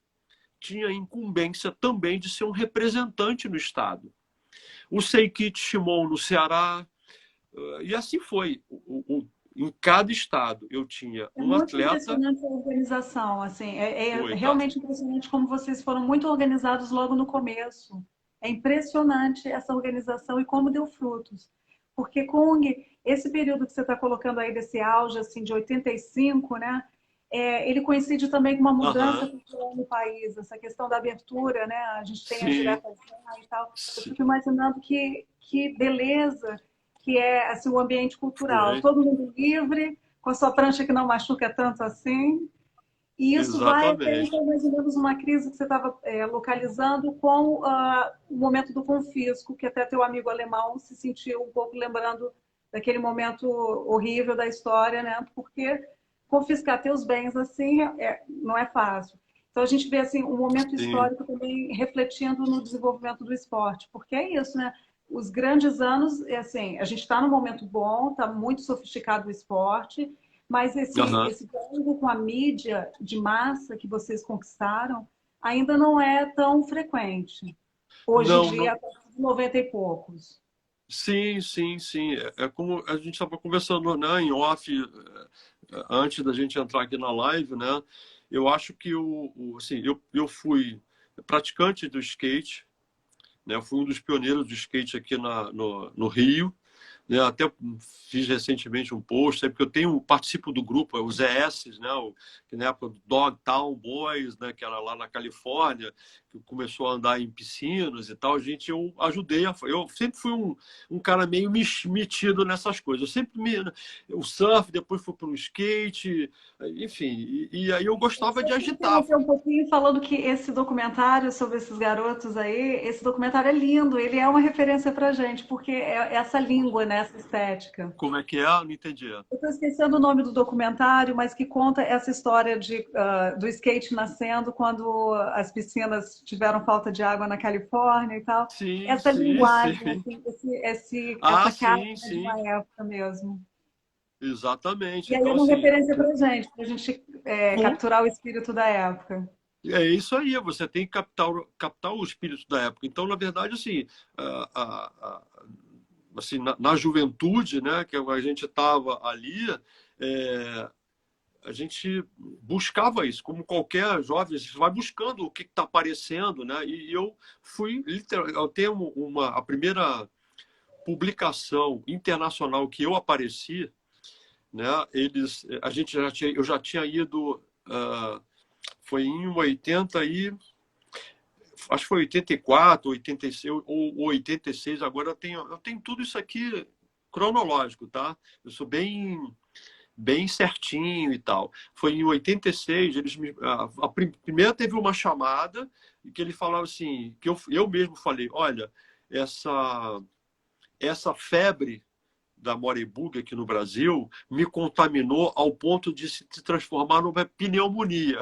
tinha incumbência também de ser um representante no estado. O Seikit Shimon no Ceará, e assim foi. Em cada estado eu tinha um atleta. É muito impressionante a organização, assim, Foi, realmente impressionante como vocês foram muito organizados logo no começo. É impressionante essa organização e como deu frutos. Porque, Kung, esse período que você está colocando aí desse auge assim, de 85, né? Ele coincide também com uma mudança cultural no país, essa questão da abertura, né? A gente tem as diretas e tal. Eu fico imaginando que beleza que é assim, o ambiente cultural. Todo mundo livre, com a sua prancha que não machuca tanto assim. E isso vai até mais ou menos uma crise que você estava localizando com o momento do confisco, que até teu amigo alemão se sentiu um pouco lembrando daquele momento horrível da história, né? Porque confiscar teus bens assim não é fácil. Então a gente vê assim um momento histórico também refletindo no desenvolvimento do esporte, porque é isso, né? Os grandes anos, assim, a gente está num momento bom, está muito sofisticado o esporte, Mas Aham. esse diálogo com a mídia de massa que vocês conquistaram ainda não é tão frequente. Hoje em Não, dia, não. a partir de 90 e poucos. Sim, sim, sim. É como a gente estava conversando, né, em off, antes da gente entrar aqui na live, né? Eu acho que assim, eu fui praticante do skate, né? Eu fui um dos pioneiros do skate aqui no Rio, né? Até fiz recentemente um post, porque participo do grupo, os ES, né? Que na época do Dogtown Boys, né? Que era lá na Califórnia, que começou a andar em piscinas e tal. Eu ajudei, eu sempre fui um cara meio metido nessas coisas. Eu sempre o surf, depois fui para o skate, enfim, e aí eu gostava Só de te agitar. interromper um pouquinho falando que esse documentário sobre esses garotos aí, esse documentário é lindo, ele é uma referência pra gente, porque é essa língua, né, essa estética. Como é que é? Não entendi. Eu estou esquecendo o nome do documentário, mas que conta essa história do skate nascendo quando as piscinas tiveram falta de água na Califórnia e tal. Sim, Essa sim, linguagem, sim. assim, Ah, essa cara sim, de sim. uma época mesmo. Exatamente. E aí é Então, uma assim, referência para a gente com capturar o espírito da época. é isso aí, você tem que captar o espírito da época. Então, na verdade, assim, assim na juventude, né, que a gente estava ali, é, a gente buscava isso, como qualquer jovem, a gente vai buscando o que está aparecendo, né? E eu eu tenho a primeira publicação internacional que eu apareci, né? Eu já tinha ido, foi em 80 e acho que foi 84, 86 ou 86. Agora eu tenho tudo isso aqui cronológico, tá? Eu sou bem certinho e tal. Foi em 86, primeira teve uma chamada que ele falava assim, que eu mesmo falei, olha, essa febre da morebug aqui no Brasil me contaminou ao ponto de se transformar numa pneumonia.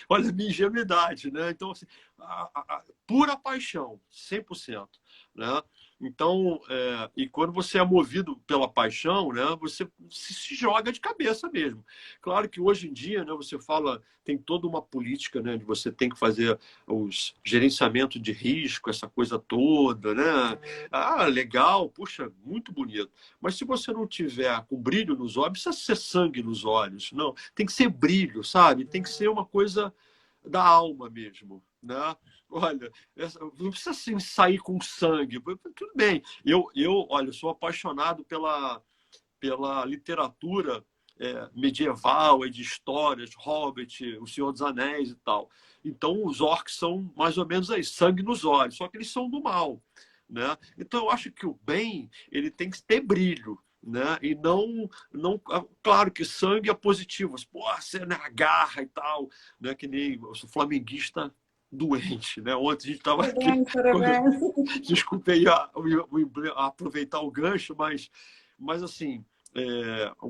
Olha a minha ingenuidade, né? Então, assim, pura paixão, 100%, né? Então, e quando você é movido pela paixão, né, você se joga de cabeça mesmo. Claro que hoje em dia, né, você fala, tem toda uma política, né, de você tem que fazer os gerenciamento de risco, essa coisa toda, né? Ah, legal, puxa, muito bonito. Mas se você não tiver com brilho nos olhos, não precisa ser sangue nos olhos, não. Tem que ser brilho, sabe? Tem que ser uma coisa da alma mesmo, né? Olha, não precisa assim, sair com sangue, tudo bem. Olha, eu sou apaixonado pela literatura medieval, de histórias, Hobbit, O Senhor dos Anéis e tal. Então, os orcs são mais ou menos aí, sangue nos olhos, só que eles são do mal, né? Então, eu acho que o bem ele tem que ter brilho, né? E não, claro que sangue é positivo, pô, você na garra e tal, né? Que nem eu sou flamenguista doente, né? Ontem a gente estava aqui, Parabéns, parabéns. desculpe aí aproveitar o gancho, mas assim,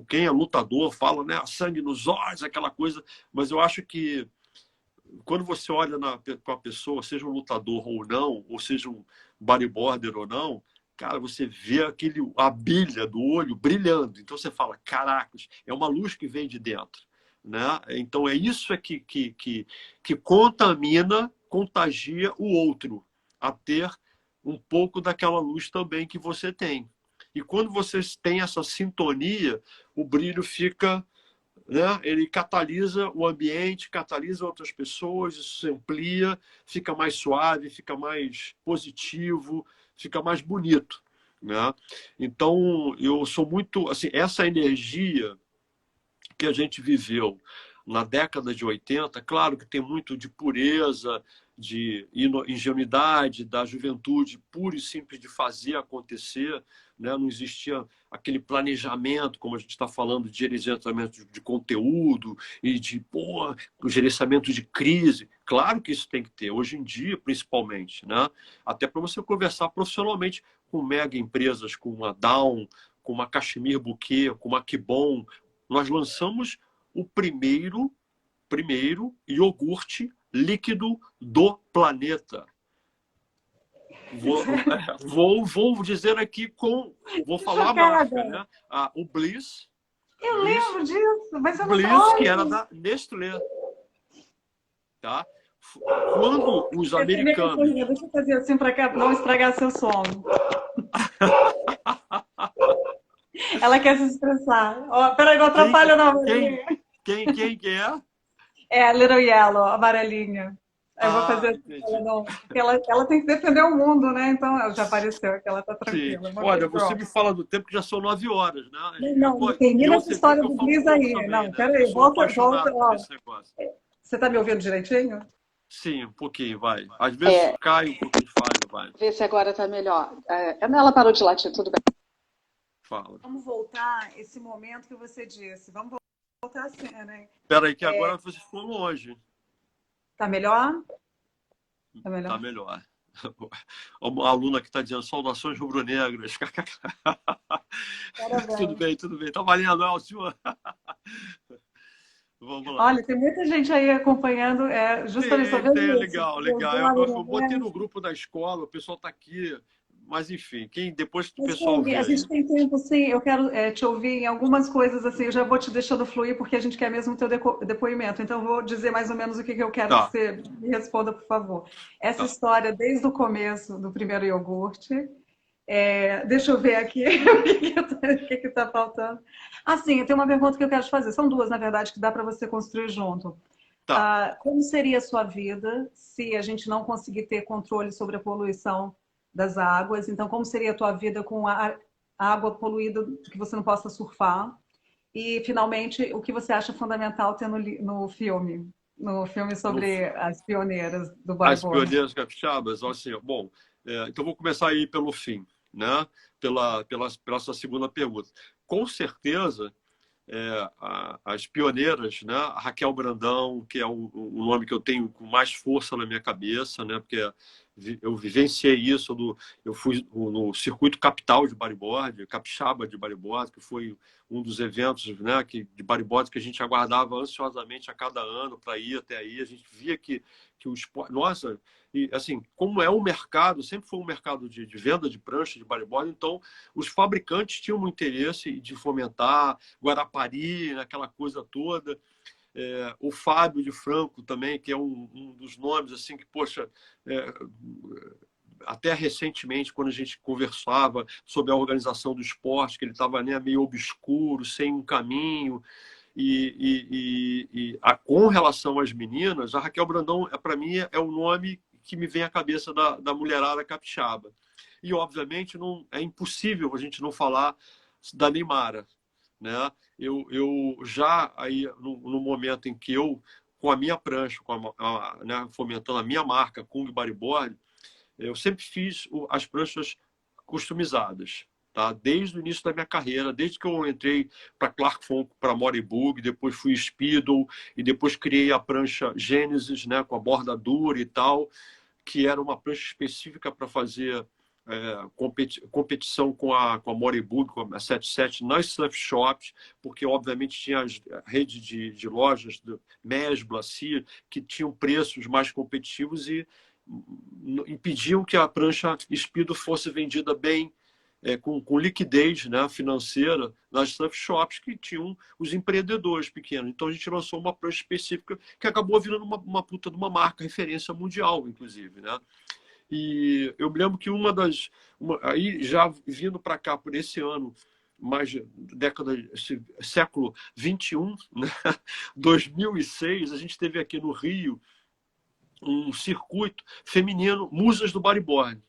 quem é lutador fala, né? Sangue nos olhos, aquela coisa, mas eu acho que quando você olha com a pessoa, seja um lutador ou não, ou seja um bodyboarder ou não, cara, você vê a bilha do olho brilhando. Então você fala, caracas, é uma luz que vem de dentro, né? Então é isso que contagia o outro a ter um pouco daquela luz também que você tem. E quando vocês têm essa sintonia, o brilho fica, né? Ele catalisa o ambiente, catalisa outras pessoas, isso se amplia, fica mais suave, fica mais positivo, fica mais bonito, né? Então, eu sou muito, assim, essa energia que a gente viveu na década de 80, claro que tem muito de pureza, de ingenuidade, da juventude pura e simples de fazer acontecer, né? Não existia aquele planejamento, como a gente está falando, de gerenciamento de conteúdo e de gerenciamento de crise. Claro que isso tem que ter, hoje em dia, principalmente, né? Até para você conversar profissionalmente com mega empresas, com uma Down, com uma Cachemir Bouquet, com uma Kibon. Nós lançamos o primeiro iogurte líquido do planeta. Vou dizer aqui vou falar a marca, Chocada. né? O Bliss, Eu Bliss, lembro disso, mas eu não... Bliss, que era da Nestlé, tá? Quando os Essa é minha cachorrinha, americanos... deixa eu fazer assim para não estragar seu sono. Ela quer se expressar. Ó, peraí, não Quem, atrapalha não. quem, quem é? É a Little Yellow, a amarelinha. Aí eu vou fazer Ah, assim, pra ela entendi. não... Porque ela tem que defender o mundo, né? Então ela já apareceu, que ela tá Sim. tranquila. É uma Olha, Big você Girl. me fala do tempo que já são 9 horas, né? Não, não E termina essa você viu história que eu do falo Bliss pouco aí. também, Não, né? Eu peraí, sou volta, apaixonado por ó. esse negócio. Você tá me ouvindo direitinho? Sim, um pouquinho, vai. Às vezes cai um pouquinho de falha, vai. Vê se agora tá melhor. Ela parou de latir, tudo bem. Fala. Vamos voltar esse momento que você disse. Vamos voltar assim, né? Espera aí, que agora você ficou longe. Tá melhor? Tá Tá melhor? melhor. Uma aluna que está dizendo saudações rubro-negras. Tudo Parabéns. bem, tudo bem. Tá valendo, Elcio? Vamos lá. Olha, tem muita gente aí acompanhando, justamente só Tem, vendo isso. legal, legal. Eu botei no grupo da escola, o pessoal está aqui, mas enfim, depois que o Mas, pessoal Kung, vê a gente aí. tem tempo, sim. Eu quero te ouvir em algumas coisas, assim. Eu já vou te deixando fluir, porque a gente quer mesmo o teu depoimento. Então, eu vou dizer mais ou menos o que eu quero que Tá, você me responda, por favor. Essa tá. história, desde o começo do primeiro iogurte. Deixa eu ver aqui o que está faltando. Ah, sim, tem uma pergunta que eu quero te fazer. São duas, na verdade, que dá para você construir junto. Tá. Como seria a sua vida se a gente não conseguir ter controle sobre a poluição das águas? Então, como seria a tua vida com a água poluída que você não possa surfar? E, finalmente, o que você acha fundamental ter no filme No, sobre as pioneiras do as bodyboard? pioneiras capixabas, assim, bom, então vou começar aí pelo fim, né? Pela sua segunda pergunta. Com certeza, as pioneiras, né? A Raquel Brandão, que é o nome que eu tenho com mais força na minha cabeça, né? Porque eu vivenciei isso, eu fui no circuito capital de bodyboard, capixaba de bodyboard, que foi um dos eventos, né, de bodyboard que a gente aguardava ansiosamente a cada ano para ir até aí. A gente via que o esporte... Nossa, e assim, como é um mercado, sempre foi um mercado de venda de prancha de bodyboard, então os fabricantes tinham um interesse de fomentar, Guarapari, aquela coisa toda. O Fábio de Franco também, que é um dos nomes assim que, poxa, até recentemente, quando a gente conversava sobre a organização do esporte, que ele estava, né, meio obscuro, sem um caminho. Com relação às meninas, a Raquel Brandão, para mim, é o nome que me vem à cabeça da mulherada capixaba. E, obviamente, não é impossível a gente não falar da Neymara, né? Eu já aí no momento em que eu, com a minha prancha, né, fomentando a minha marca Kung Bodyboard, eu sempre fiz as pranchas customizadas, tá? Desde o início da minha carreira, desde que eu entrei para Clark Fonk, para Moribug, depois fui Speedo e depois criei a prancha Genesis, né, com a borda dura e tal, que era uma prancha específica para fazer competição com a Moribug, com a 77 nas surf shops, porque obviamente tinha as redes de lojas, Mesbla, Cia, que tinham preços mais competitivos e impediam que a prancha Speedo fosse vendida bem, com liquidez, né, financeira nas surf shops que tinham os empreendedores pequenos. Então a gente lançou uma prancha específica que acabou virando uma puta de uma marca, referência mundial, inclusive, né? E eu me lembro que aí já vindo para cá por esse ano, mais década, século 21, né? 2006, a gente teve aqui no Rio um circuito feminino, Musas do Bodyboard,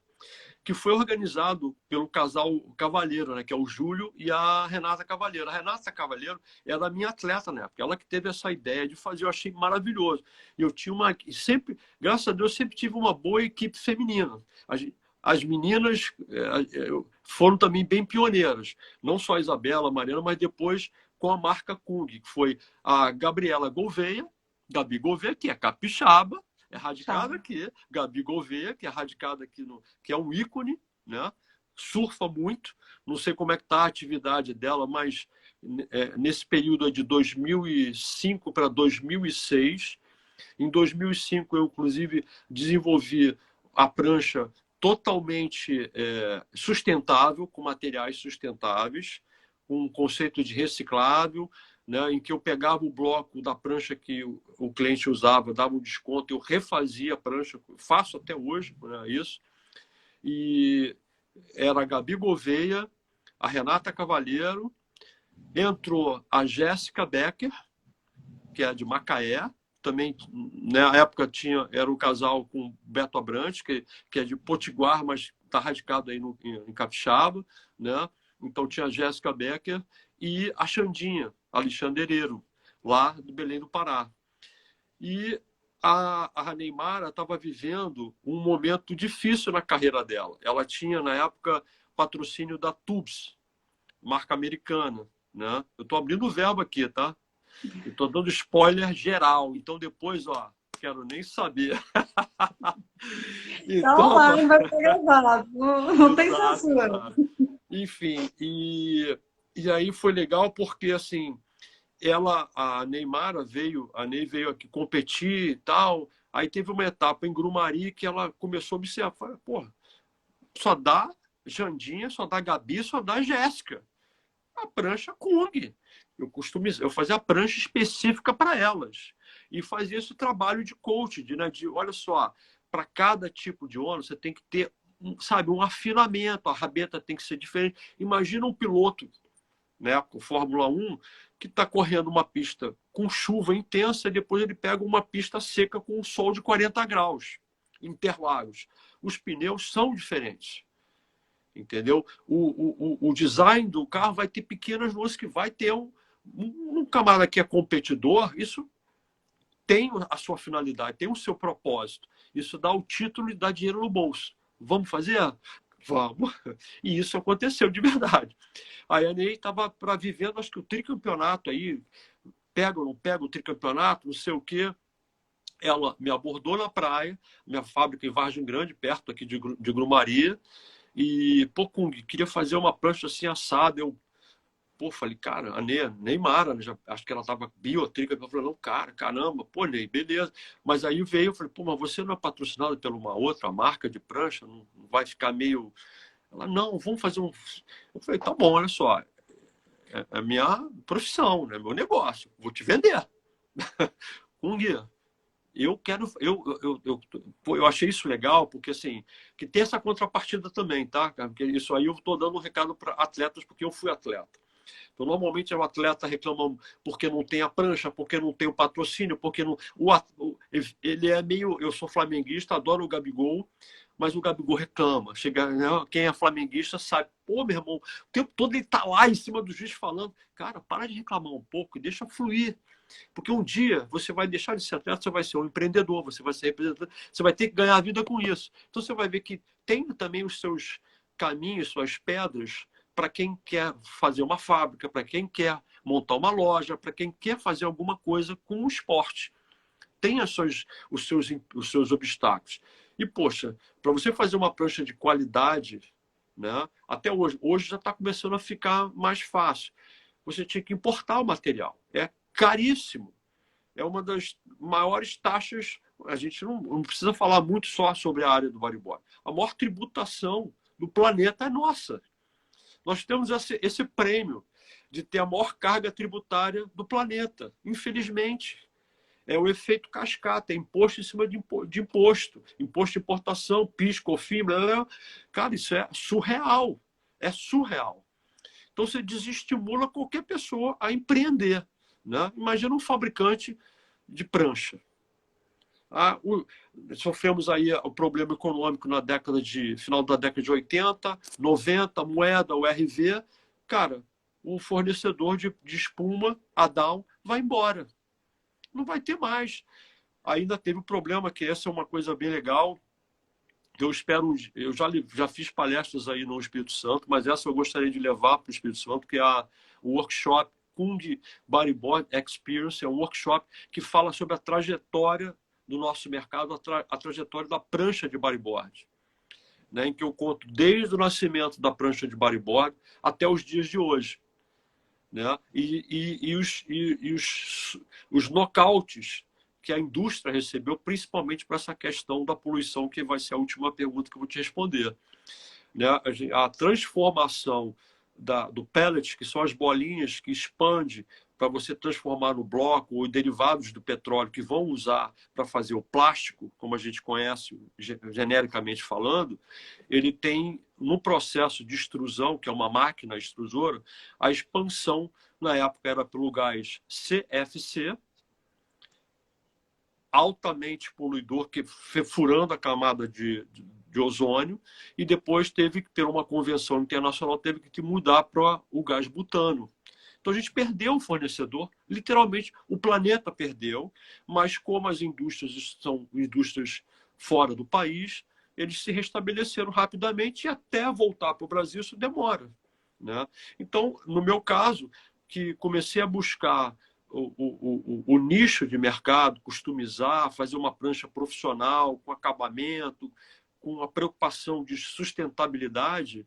que foi organizado pelo casal Cavalheiro, né, que é o Júlio e a Renata Cavalheiro. A Renata Cavalheiro era a minha atleta na época, ela que teve essa ideia de fazer, eu achei maravilhoso. E eu tinha sempre, graças a Deus, sempre tive uma boa equipe feminina. As meninas foram também bem pioneiras, não só a Isabela, a Mariana, mas depois com a marca Kung, que foi a Gabriela Gouveia, Gabi Gouveia, que é capixaba, é radicada aqui, Gabi Gouveia, que é radicada aqui, que é um ícone, né? Surfa muito, não sei como é que está a atividade dela, mas nesse período de 2005 para 2006, em 2005 eu, inclusive, desenvolvi a prancha totalmente sustentável, com materiais sustentáveis, com um conceito de reciclável, né, em que eu pegava o bloco da prancha que o cliente usava, dava um desconto, eu refazia a prancha, faço até hoje, né, isso. E era a Gabi Gouveia, a Renata Cavalheiro, entrou a Jéssica Becker, que é de Macaé, também, na época era um casal com Beto Abrantes, que é de Potiguar, mas está radicado aí em Capixaba, né? Então tinha a Jéssica Becker e a Xandinha, Alexandreiro, lá do Belém do Pará. E a Neymara estava vivendo um momento difícil na carreira dela. Ela tinha, na época, patrocínio da Tubes, marca americana, né? Eu estou abrindo o verbo aqui, tá? Eu estou dando spoiler geral. Então, depois, ó, quero nem saber. Então, lá, não vai ser gravado. Não tem censura. Exato. Enfim, e aí foi legal porque, assim, a Neymara veio aqui competir e tal. Aí teve uma etapa em Grumari que ela começou a observar. Falei, porra, só dá Jandinha, só dá Gabi, só dá Jéssica. A prancha Kung. Eu fazia a prancha específica para elas. E fazia esse trabalho de coach, olha só, para cada tipo de ônibus você tem que ter, sabe, um afinamento, a rabeta tem que ser diferente. Imagina um piloto, né, com Fórmula 1, que está correndo uma pista com chuva intensa e depois ele pega uma pista seca com um sol de 40 graus, Interlagos. Os pneus são diferentes. Entendeu? O design do carro vai ter pequenas nuances que vai ter um camarada que é competidor, isso tem a sua finalidade, tem o seu propósito. Isso dá o título e dá dinheiro no bolso. Vamos fazer? Vamos. E isso aconteceu de verdade. A Ney estava para vivendo, acho que o tricampeonato aí, pega ou não pega o tricampeonato, não sei o quê. Ela me abordou na praia, minha fábrica em Vargem Grande, perto aqui de Grumari. E, pô, Kung, queria fazer uma prancha assim assada. Eu, pô, falei, cara, a Neymara, né, acho que ela tava biotrica. Eu falei, não, cara, caramba, pô, Ney, beleza. Mas aí veio, eu falei, pô, mas você não é patrocinado por uma outra marca de prancha? Não vai ficar meio. Ela, não, vamos fazer um. Eu falei, tá bom, olha só, é a minha profissão, né, meu negócio, vou te vender. Kung, eu quero, eu achei isso legal, porque assim, que tem essa contrapartida também, tá? Porque isso aí eu estou dando um recado para atletas, porque eu fui atleta. Então, normalmente o atleta reclama porque não tem a prancha, porque não tem o patrocínio, porque não. Ele é meio. Eu sou flamenguista, adoro o Gabigol, mas o Gabigol reclama. Chega, né, quem é flamenguista sabe, pô, meu irmão, o tempo todo ele tá lá em cima do juiz falando, cara, para de reclamar um pouco e deixa fluir. Porque um dia você vai deixar de ser atleta, você vai ser um empreendedor, você vai ser representante, você vai ter que ganhar a vida com isso. Então você vai ver que tem também os seus caminhos, suas pedras, para quem quer fazer uma fábrica, para quem quer montar uma loja, para quem quer fazer alguma coisa com o esporte. Tem os seus obstáculos. E, poxa, para você fazer uma prancha de qualidade, né, até hoje já está começando a ficar mais fácil. Você tinha que importar o material. É caríssimo. É uma das maiores taxas. A gente não precisa falar muito só sobre a área do bodyboard. A maior tributação do planeta é nossa. Nós temos esse prêmio de ter a maior carga tributária do planeta. Infelizmente, é o efeito cascata, é imposto em cima de imposto. Imposto de importação, PIS, COFINS, blá, blá. Cara, isso é surreal. É surreal. Então, você desestimula qualquer pessoa a empreender. Né? Imagina um fabricante de prancha. Sofremos aí o problema econômico na final da década de 80, 90, moeda, o RV. Cara, o fornecedor de espuma, a Down, vai embora. Não vai ter mais. Ainda teve um problema, que essa é uma coisa bem legal. Eu espero, eu já fiz palestras aí no Espírito Santo, mas essa eu gostaria de levar para o Espírito Santo, que é o workshop Kung Bodyboard Experience. É um workshop que fala sobre a trajetória do nosso mercado, a trajetória da prancha de bodyboard, né, em que eu conto desde o nascimento da prancha de bodyboard até os dias de hoje, né, e os nocautes que a indústria recebeu, principalmente para essa questão da poluição, que vai ser a última pergunta que eu vou te responder. Né? A transformação do pellet, que são as bolinhas que expande para você transformar no bloco, ou derivados do petróleo que vão usar para fazer o plástico, como a gente conhece genericamente falando, ele tem, no processo de extrusão, que é uma máquina extrusora, a expansão, na época era pelo gás CFC, altamente poluidor, que furando a camada de ozônio, e depois teve que ter uma convenção internacional, teve que mudar para o gás butano. Então a gente perdeu o fornecedor, literalmente o planeta perdeu, mas como as indústrias são indústrias fora do país, eles se restabeleceram rapidamente e até voltar para o Brasil isso demora, né? Então, no meu caso, que comecei a buscar o nicho de mercado, customizar, fazer uma prancha profissional, com acabamento, com a preocupação de sustentabilidade,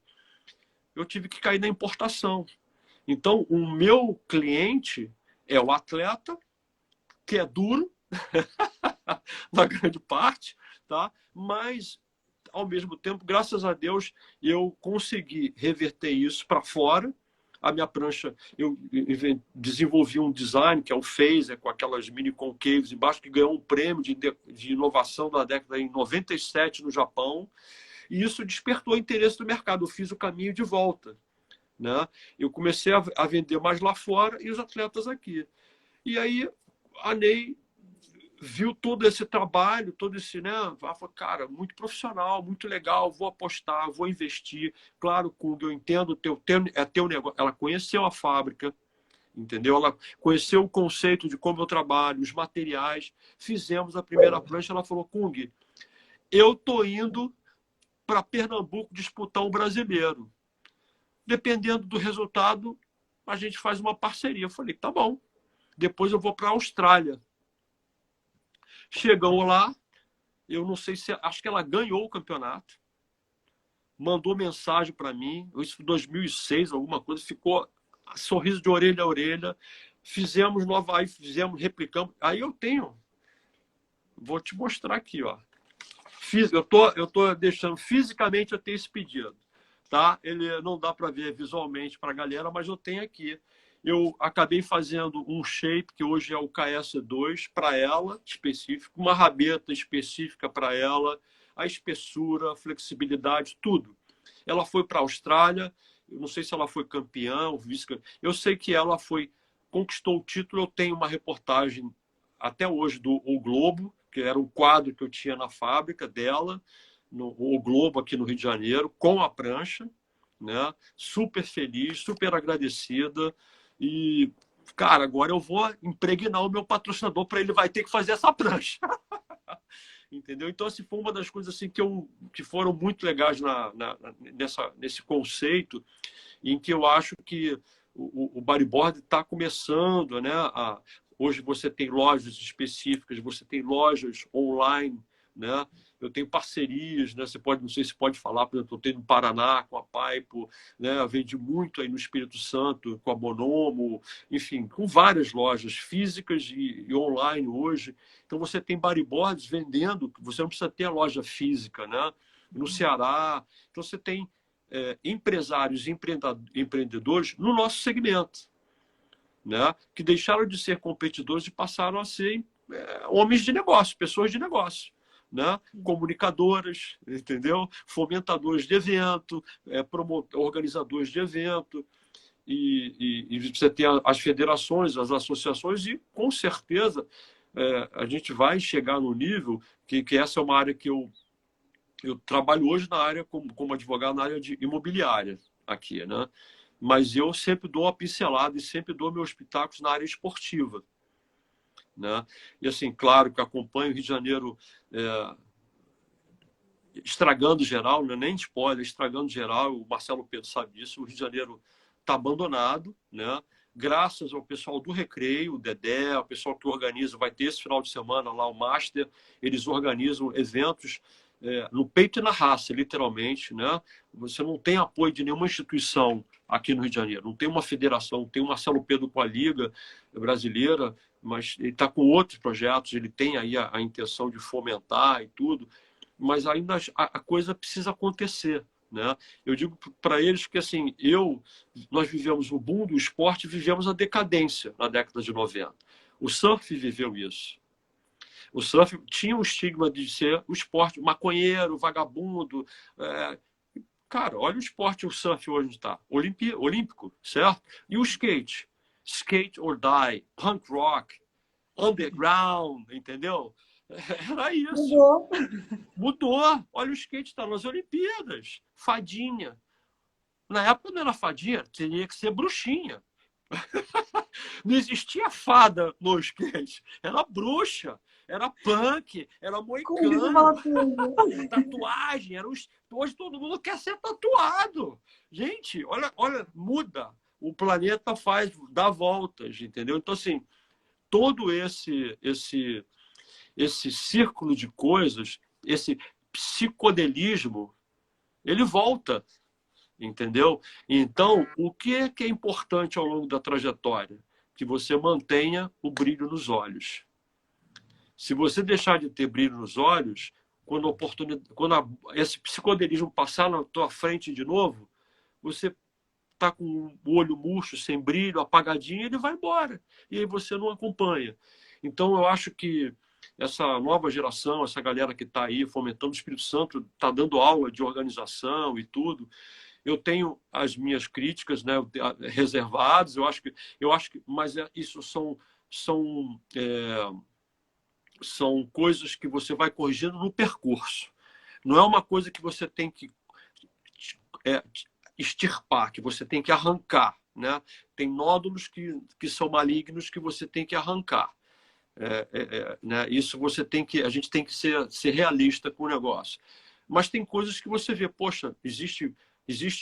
eu tive que cair na importação. Então, o meu cliente é o atleta, que é duro, na grande parte, tá? Mas, ao mesmo tempo, graças a Deus, eu consegui reverter isso para fora. A minha prancha, eu desenvolvi um design, que é o phaser, com aquelas mini concaves embaixo, que ganhou um prêmio de inovação da década em 97 no Japão. E isso despertou o interesse do mercado. Eu fiz o caminho de volta, né? Eu comecei a vender mais lá fora e os atletas aqui. E aí a Ney viu todo esse trabalho, todo esse, né? Ela falou, cara, muito profissional, muito legal, vou apostar, vou investir. Claro, Kung, eu entendo, é teu negócio. Ela conheceu a fábrica, entendeu? Ela conheceu o conceito de como eu trabalho, os materiais. Fizemos a primeira prancha, ela falou, Kung, eu tô indo para Pernambuco disputar um brasileiro. Dependendo do resultado, a gente faz uma parceria. Eu falei, tá bom. Depois eu vou para a Austrália. Chegamos lá, eu não sei se... Acho que ela ganhou o campeonato. Mandou mensagem para mim. Isso foi 2006, alguma coisa. Ficou sorriso de orelha a orelha. Fizemos Nova Aí, replicamos. Aí eu tenho... Vou te mostrar aqui, ó. Eu tô deixando... Fisicamente eu tenho esse pedido. Tá? Ele não dá para ver visualmente para a galera, mas eu tenho aqui. Eu acabei fazendo um shape, que hoje é o KS2, para ela, específico, uma rabeta específica para ela, a espessura, a flexibilidade, tudo. Ela foi para a Austrália, eu não sei se ela foi campeã ou vice-campeã, eu sei que ela conquistou o título. Eu tenho uma reportagem até hoje do O Globo, que era um quadro que eu tinha na fábrica dela, no O Globo aqui no Rio de Janeiro, com a prancha, né? Super feliz, super agradecida. E, cara, agora eu vou impregnar o meu patrocinador para ele vai ter que fazer essa prancha. Entendeu? Então, assim, foi uma das coisas assim, que foram muito legais nesse conceito, em que eu acho que o bodyboard está começando, né? Hoje você tem lojas específicas, você tem lojas online, né? Eu tenho parcerias, né? Não sei se pode falar, por exemplo, eu tenho no Paraná com a Paipo, né? Vende muito aí no Espírito Santo com a Bonomo, enfim, com várias lojas físicas e online hoje. Então você tem bodyboards vendendo, você não precisa ter a loja física, né? No Ceará. Então você tem empresários e empreendedores no nosso segmento, né? Que deixaram de ser competidores e passaram a ser homens de negócio, pessoas de negócio. Né? Comunicadoras, entendeu? Fomentadores de evento, organizadores de evento, e você tem as federações, as associações, e com certeza a gente vai chegar no nível que essa é uma área que eu trabalho hoje na área como advogado na área de imobiliária aqui, né? Mas eu sempre dou uma pincelada e sempre dou meus pitacos na área esportiva. Né? E assim, claro que acompanho o Rio de Janeiro estragando geral, não é nem spoiler, estragando geral. O Marcelo Pedro sabe disso. O Rio de Janeiro está abandonado, né? Graças ao pessoal do Recreio, o Dedé, o pessoal que organiza, vai ter esse final de semana lá o Master, eles organizam eventos no peito e na raça, literalmente, né? Você não tem apoio de nenhuma instituição aqui no Rio de Janeiro, não tem uma federação, tem o Marcelo Pedro com a Liga Brasileira, mas ele está com outros projetos, ele tem aí a intenção de fomentar e tudo, mas ainda a coisa precisa acontecer, né? Eu digo para eles que assim, nós vivemos o boom do esporte, vivemos a decadência na década de 90. O surf viveu isso. O surf tinha um estigma de ser o esporte maconheiro, vagabundo. Cara, olha o esporte, o surf hoje está. Olímpico, certo? E o skate? Skate or die, punk rock, underground, entendeu? Era isso. Mudou. Olha o skate, está nas Olimpíadas. Fadinha. Na época não era fadinha, teria que ser bruxinha. Não existia fada no skate. Era bruxa, era punk, era moicano, tatuagem. Hoje todo mundo quer ser tatuado. Gente, olha, muda. O planeta dá voltas, entendeu? Então, assim, todo esse círculo de coisas, esse psicodelismo, ele volta, entendeu? Então, o que é importante ao longo da trajetória? Que você mantenha o brilho nos olhos. Se você deixar de ter brilho nos olhos, quando esse psicodelismo passar na tua frente de novo, você está com o olho murcho, sem brilho, apagadinho, ele vai embora. E aí você não acompanha. Então, eu acho que essa nova geração, essa galera que está aí fomentando o Espírito Santo, está dando aula de organização e tudo. Eu tenho as minhas críticas, né, reservadas. Eu acho que, mas isso são coisas que você vai corrigindo no percurso. Não é uma coisa que você tem que extirpar, que você tem que arrancar, né? Tem nódulos que são malignos que você tem que arrancar. Né? Isso a gente tem que ser realista com o negócio. Mas tem coisas que você vê, poxa, existe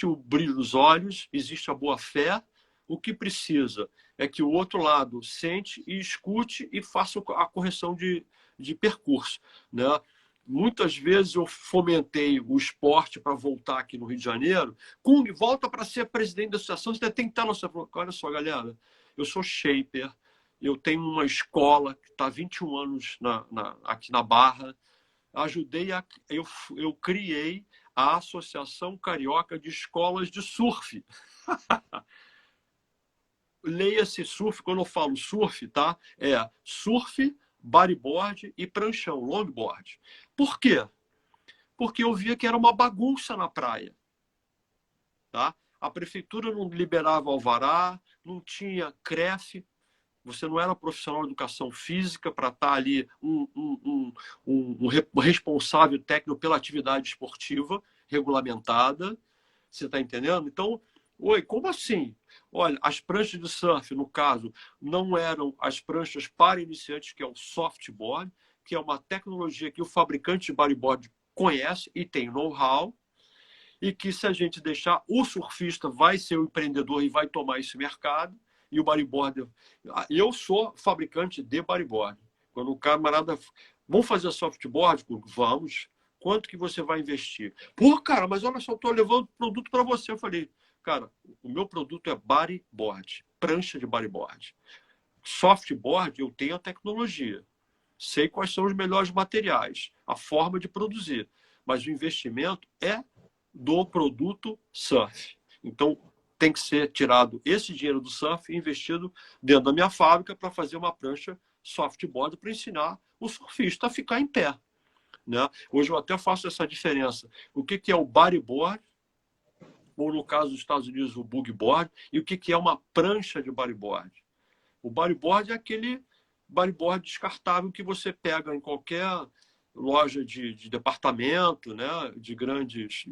o brilho nos olhos, existe a boa fé. O que precisa é que o outro lado sente e escute e faça a correção de percurso, né? Muitas vezes eu fomentei o esporte para voltar aqui no Rio de Janeiro. Kung, volta para ser presidente da associação, você tem que estar na sua... Olha só, galera, eu sou shaper, eu tenho uma escola que está há 21 anos aqui na Barra. Eu criei a Associação Carioca de Escolas de Surf. Leia-se surf, quando eu falo surf, tá? É surf, bodyboard e pranchão, longboard. Por quê? Porque eu via que era uma bagunça na praia. Tá? A prefeitura não liberava alvará, não tinha CREF, você não era profissional de educação física para estar ali um responsável técnico pela atividade esportiva regulamentada. Você está entendendo? Então, como assim? Olha, as pranchas de surf, no caso, não eram as pranchas para iniciantes, que é o softboard, que é uma tecnologia que o fabricante de bodyboard conhece e tem know-how, e que se a gente deixar, o surfista vai ser o empreendedor e vai tomar esse mercado, e o bodyboard... Eu sou fabricante de bodyboard. Quando o camarada... Vamos fazer softboard? Vamos. Quanto que você vai investir? Pô, cara, mas olha só, eu estou levando produto para você. Eu falei, cara, o meu produto é bodyboard, prancha de bodyboard. Softboard, eu tenho a tecnologia. Sei quais são os melhores materiais, a forma de produzir. Mas o investimento é do produto surf. Então, tem que ser tirado esse dinheiro do surf e investido dentro da minha fábrica para fazer uma prancha softboard para ensinar o surfista a ficar em pé. Né? Hoje eu até faço essa diferença. O que é o bodyboard, ou no caso dos Estados Unidos, o bugboard, e o que é uma prancha de bodyboard. O bodyboard é aquele bodyboard descartável que você pega em qualquer loja de departamento, né? De grandes...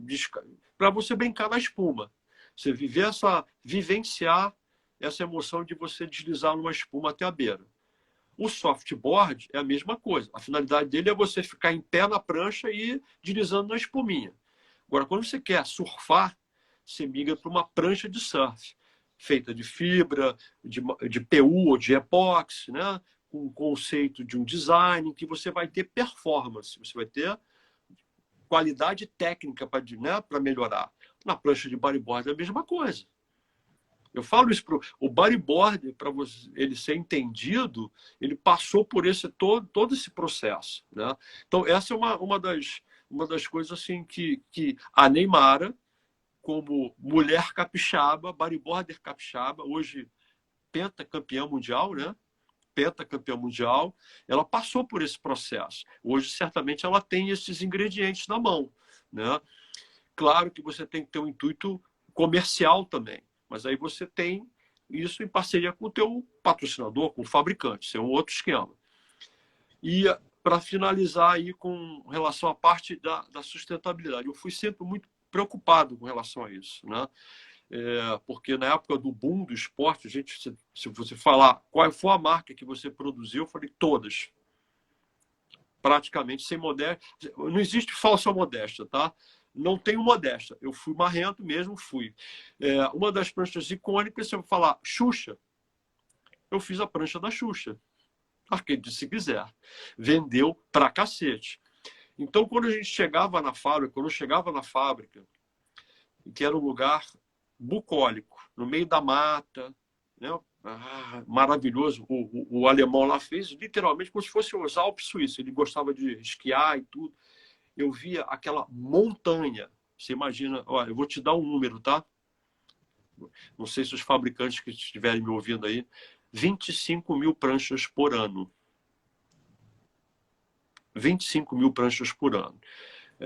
para você brincar na espuma. Você vivenciar essa emoção de você deslizar numa espuma até a beira. O softboard é a mesma coisa. A finalidade dele é você ficar em pé na prancha e ir deslizando na espuminha. Agora, quando você quer surfar, você migra para uma prancha de surf, feita de fibra, de PU ou de epóxi, né? Com o conceito de um design que você vai ter performance, você vai ter qualidade técnica para melhorar. Na prancha de bodyboard é a mesma coisa. Eu falo isso o bodyboard, para ele ser entendido, ele passou por todo esse processo, né? Então, essa é uma das coisas assim que a Neymara como mulher capixaba, bodyboarder capixaba, hoje pentacampeã mundial, né? Pentacampeã mundial, ela passou por esse processo. Hoje, certamente, ela tem esses ingredientes na mão, né? Claro que você tem que ter um intuito comercial também, mas aí você tem isso em parceria com o teu patrocinador, com o fabricante, isso é um outro esquema. E para finalizar aí com relação à parte da sustentabilidade, eu fui sempre muito preocupado com relação a isso, né? Porque na época do boom do esporte, a gente, se você falar qual foi a marca que você produziu, eu falei todas. Praticamente sem modéstia. Não existe falsa modéstia, tá? Não tenho modéstia. Eu fui marrento mesmo, fui. Uma das pranchas icônicas, se eu falar Xuxa, eu fiz a prancha da Xuxa. Acredite se quiser. Vendeu pra cacete. Então, quando a gente chegava na fábrica, que era um lugar bucólico, no meio da mata, né? Maravilhoso. O alemão lá fez literalmente como se fosse os Alpes suíços. Ele gostava de esquiar e tudo. Eu via aquela montanha. Você imagina, olha, eu vou te dar um número, tá? Não sei se os fabricantes que estiverem me ouvindo aí, 25 mil pranchas por ano. 25 mil pranchas por ano.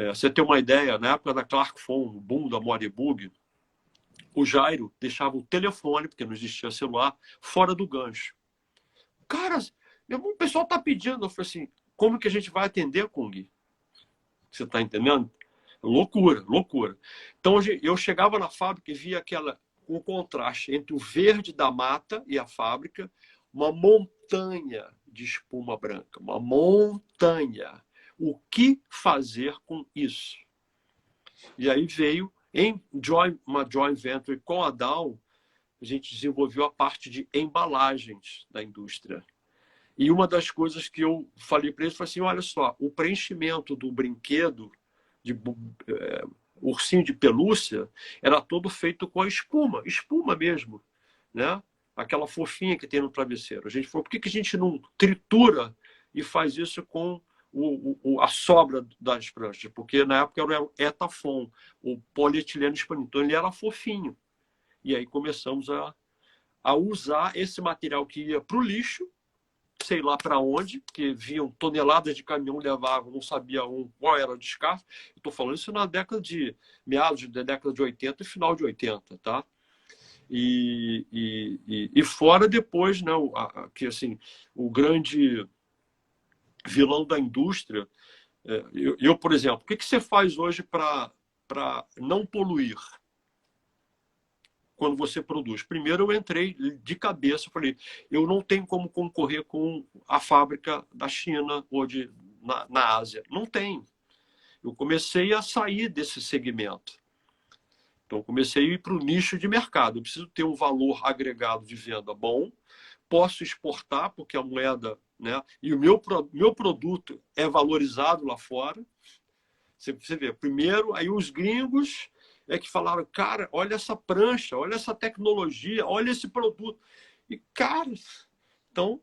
Você tem uma ideia, na época da Clark Phone, o boom da Morebug, o Jairo deixava o telefone, porque não existia celular, fora do gancho. Cara, o pessoal tá pedindo. Eu falei assim, como que a gente vai atender, Kung? Você tá entendendo? Loucura, loucura. Então eu chegava na fábrica e via um contraste entre o verde da mata e a fábrica, uma montanha de espuma branca, uma montanha. O que fazer com isso? E aí veio uma joint venture com a Dow, a gente desenvolveu a parte de embalagens da indústria. E uma das coisas que eu falei para eles foi assim, olha só, o preenchimento do brinquedo de ursinho de pelúcia era todo feito com a espuma mesmo, né? Aquela fofinha que tem no travesseiro. A gente falou, por que a gente não tritura e faz isso com a sobra das pranchas? Porque na época era o Etafon, o polietileno espanhol, então ele era fofinho. E aí começamos a usar esse material que ia para o lixo, sei lá para onde, porque vinham toneladas de caminhão, levavam, não sabia qual era o descarte. Estou falando isso na meados da década de 80 e final de 80, tá? E fora depois, né, que assim, o grande vilão da indústria, por exemplo, o que você faz hoje para não poluir? Quando você produz. Primeiro eu entrei de cabeça, falei, eu não tenho como concorrer com a fábrica da China ou na Ásia. Não tem. Eu comecei a sair desse segmento. Então comecei a ir para o nicho de mercado. Eu preciso ter um valor agregado de venda bom, posso exportar, porque a moeda, né, e o meu produto é valorizado lá fora. Você vê, primeiro, aí os gringos que falaram, cara, olha essa prancha, olha essa tecnologia, olha esse produto. E, cara, então,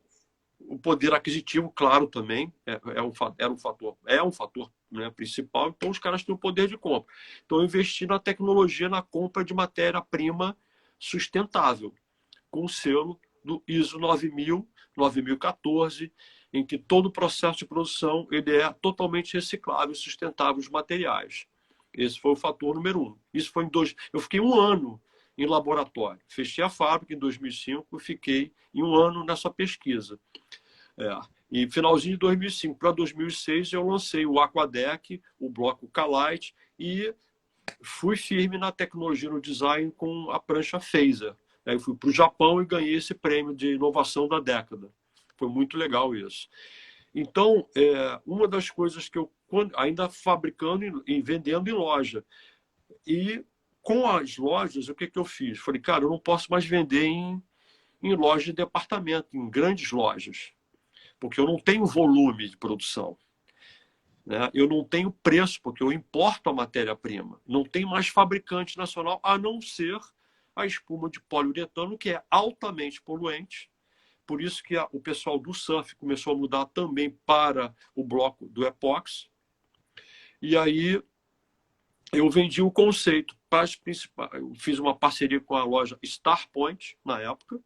o poder aquisitivo, claro, também é um fator, né, principal. Então, os caras têm o poder de compra. Então, eu investi na tecnologia, na compra de matéria-prima sustentável, com o selo do ISO 9000, 9014, em que todo o processo de produção ele é totalmente reciclável e sustentável os materiais. Esse foi o fator número 1. Isso foi eu fiquei 1 ano em laboratório. Fechei a fábrica em 2005 e fiquei em 1 ano nessa pesquisa. E finalzinho de 2005 para 2006 eu lancei o Aquadeck, o bloco Calite e fui firme na tecnologia, no design com a prancha Phaser. Aí fui para o Japão e ganhei esse prêmio de inovação da década. Foi muito legal isso. Então, uma das coisas que eu, ainda fabricando e vendendo em loja, e com as lojas, o que eu fiz? Falei, cara, eu não posso mais vender em loja de departamento, em grandes lojas, porque eu não tenho volume de produção, né? Eu não tenho preço, porque eu importo a matéria-prima. Não tem mais fabricante nacional, a não ser a espuma de poliuretano, que é altamente poluente. Por isso que o pessoal do surf começou a mudar também para o bloco do epóxi. E aí eu vendi o conceito para as principais. Eu fiz uma parceria com a loja Starpoint, na época,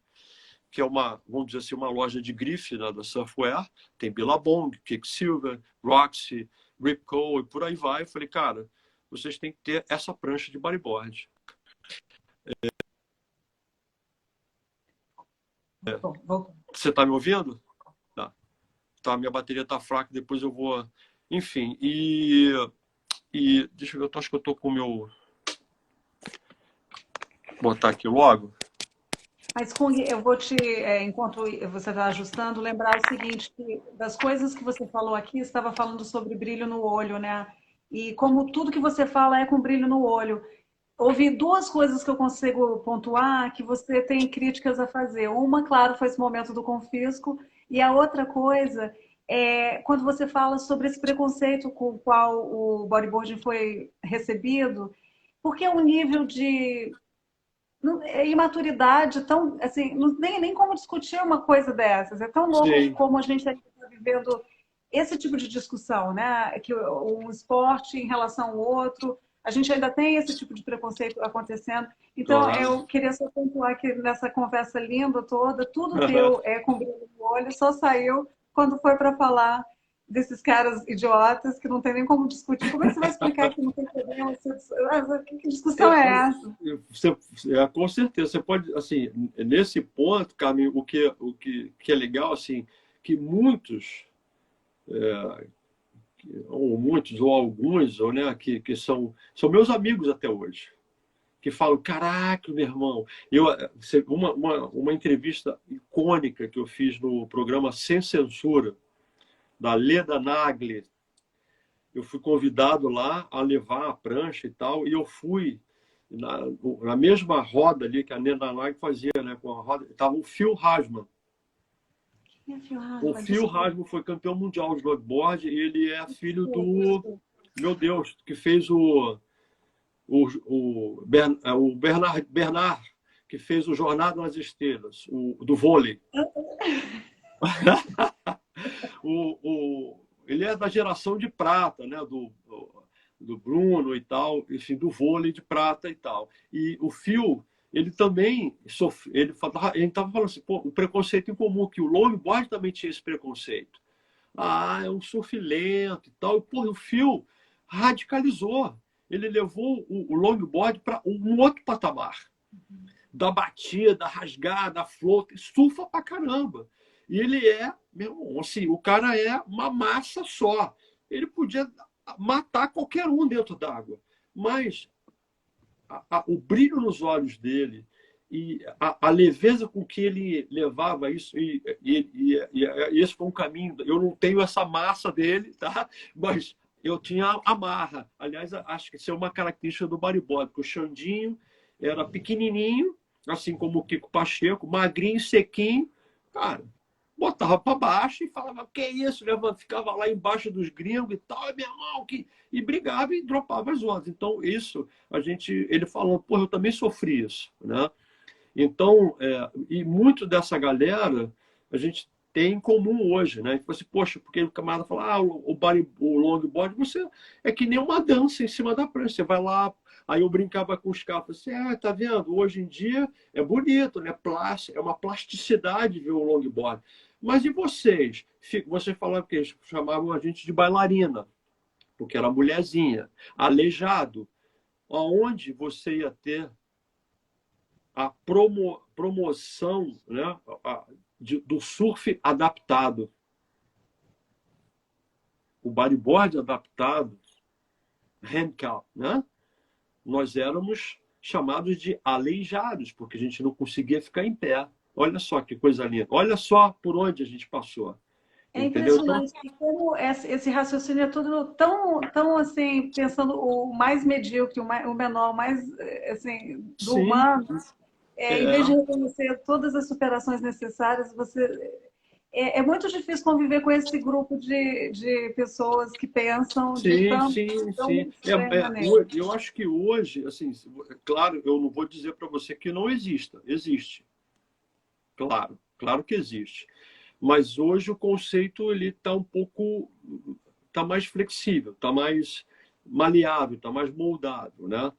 que é uma, vamos dizer assim, uma loja de grife da Surfwear. Tem Billabong, Quicksilver, Roxy, Rip Curl e por aí vai. Eu falei, cara, vocês têm que ter essa prancha de bodyboard. Você está me ouvindo? Tá, minha bateria está fraca, depois eu vou... Enfim, e deixa eu ver, eu acho que eu estou com o meu... Vou botar aqui logo. Mas, Kung, eu vou te, enquanto você está ajustando, lembrar o seguinte, que das coisas que você falou aqui, você estava falando sobre brilho no olho, né? E como tudo que você fala é com brilho no olho. Houve duas coisas que eu consigo pontuar que você tem críticas a fazer. Uma, claro, foi esse momento do confisco, e a outra coisa é quando você fala sobre esse preconceito com o qual o bodyboarding foi recebido, porque é um nível de imaturidade tão, assim, não tem nem como discutir uma coisa dessas. É tão louco Sim. como a gente está vivendo esse tipo de discussão, né? Que um esporte em relação ao outro, a gente ainda tem esse tipo de preconceito acontecendo. Então, Claro. eu queria só pontuar que nessa conversa linda toda, tudo teu é com brilho no olho, só saiu quando foi para falar desses caras idiotas que não tem nem como discutir. Como é que você vai explicar que não tem problema? Que discussão é essa? Com certeza. Você pode, assim, nesse ponto, Carmen, o que é legal, assim, que muitos, ou alguns, ou, né, que são meus amigos até hoje, que falam, caraca, meu irmão, uma entrevista icônica que eu fiz no programa Sem Censura, da Leda Nagli. Eu fui convidado lá a levar a prancha e tal, e eu fui na mesma roda ali que a Leda Nagli fazia, né, com a roda, estava o Phil Hasman. O Phil Hasman foi campeão mundial de longboard e ele é filho do, meu Deus, que fez o Bernard, que fez o Jornada nas Estrelas, do vôlei. Ele é da geração de prata, né? Do Bruno e tal, enfim, do vôlei de prata e tal. E o Phil, ele também sofreu, ele estava falando assim, pô, o preconceito em comum, que o longboard também tinha esse preconceito. Ah, é um surf lento e tal. E, pô, o Phil radicalizou. Ele levou o longboard para um outro patamar. Da batida, da rasgada, da flota, surfa pra caramba. E ele meu, assim, o cara é uma massa só. Ele podia matar qualquer um dentro d'água. Mas o brilho nos olhos dele e a leveza com que ele levava isso, e esse foi um caminho. Eu não tenho essa massa dele, tá? Mas eu tinha a marra. Aliás, acho que isso é uma característica do bodyboard, porque o Xandinho era pequenininho, assim como o Kiko Pacheco, magrinho, sequinho, cara, botava para baixo e falava, que isso, ficava lá embaixo dos gringos e tal, meu irmão, e brigava e dropava as ondas. Então, isso, ele falou, pô, eu também sofri isso, né? Então, e muito dessa galera, a gente tem em comum hoje, né? Tipo assim, poxa, porque o camarada fala, o longboard, você é que nem uma dança em cima da prancha, você vai lá. Aí eu brincava com os caras, assim, tá vendo? Hoje em dia é bonito, né? É uma plasticidade ver o longboard. Mas e vocês? Vocês falavam que eles chamavam a gente de bailarina, porque era mulherzinha. Aleijado. Aonde você ia ter a promoção, né, do surf adaptado? O bodyboard adaptado, handcap, né? Nós éramos chamados de aleijados, porque a gente não conseguia ficar em pé. Olha só que coisa linda. Olha só por onde a gente passou. É Entendeu? impressionante como esse raciocínio é tudo tão assim, pensando o mais medíocre, o menor, o mais assim, do Sim, humano, em vez de reconhecer todas as superações necessárias, é muito difícil conviver com esse grupo de pessoas que pensam sim. tão estranhamente. Eu acho que hoje, assim, claro, eu não vou dizer para você que não exista. Existe. Claro que existe. Mas hoje o conceito ele está mais flexível, está mais maleável, está mais moldado, né?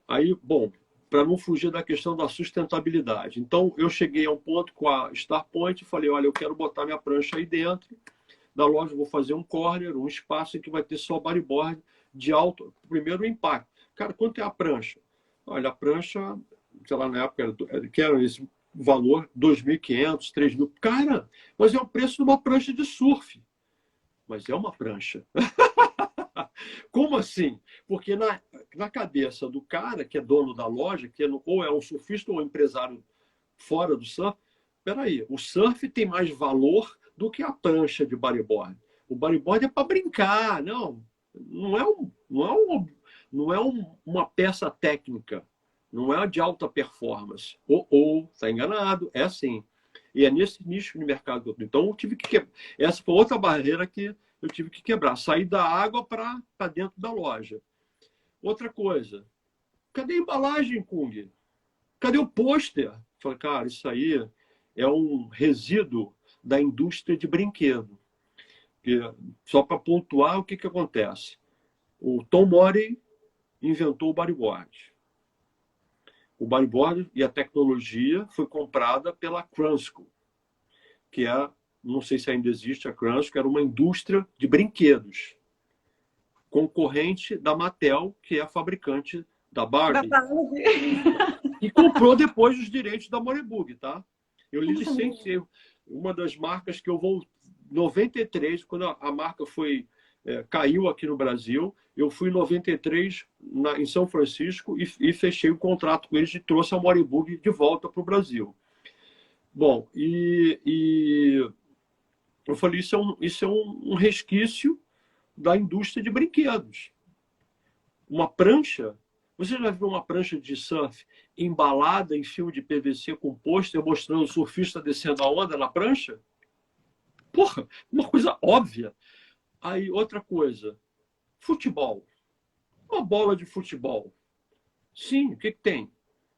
Aí, bom, para não fugir da questão da sustentabilidade. Então, eu cheguei a um ponto com a Starpoint e falei, olha, eu quero botar minha prancha aí dentro da loja, vou fazer um corner, um espaço em que vai ter só bodyboard de alto, primeiro impacto. Cara, quanto é a prancha? Olha, a prancha, sei lá, na época, que era esse valor, 2.500, 3.000. Cara, mas é o preço de uma prancha de surf. Mas é uma prancha. Como assim? Porque na cabeça do cara que é dono da loja, que ou é um surfista ou um empresário fora do surf, peraí, o surf tem mais valor do que a prancha de bodyboard. O bodyboard é para brincar, não é uma peça técnica, não é de alta performance. Ou está enganado, é assim. E é nesse nicho de mercado. Então, eu tive que quebrar. Essa foi outra barreira que eu tive que quebrar. Sair da água para dentro da loja. Outra coisa. Cadê a embalagem, Kung? Cadê o pôster? Falei, cara, isso aí é um resíduo da indústria de brinquedo. Só para pontuar o que acontece. O Tom Mori inventou o bodyboard. O bodyboard e a tecnologia foi comprada pela Cransco, que é, não sei se ainda existe a Cransco, era uma indústria de brinquedos, concorrente da Mattel, que é a fabricante da Barbie. E comprou depois os direitos da Morebug, tá? Eu lhe licenciei uma das marcas que eu vou... 93, quando a marca caiu aqui no Brasil, eu fui em 93 em São Francisco e fechei o contrato com eles e trouxe a Morebug de volta para o Brasil. Bom, e eu falei, isso é um resquício da indústria de brinquedos. Uma prancha, você já viu uma prancha de surf embalada em fio de PVC com pôster mostrando o surfista descendo a onda na prancha? Porra, uma coisa óbvia. Aí, outra coisa, futebol. Uma bola de futebol. Sim, o que tem?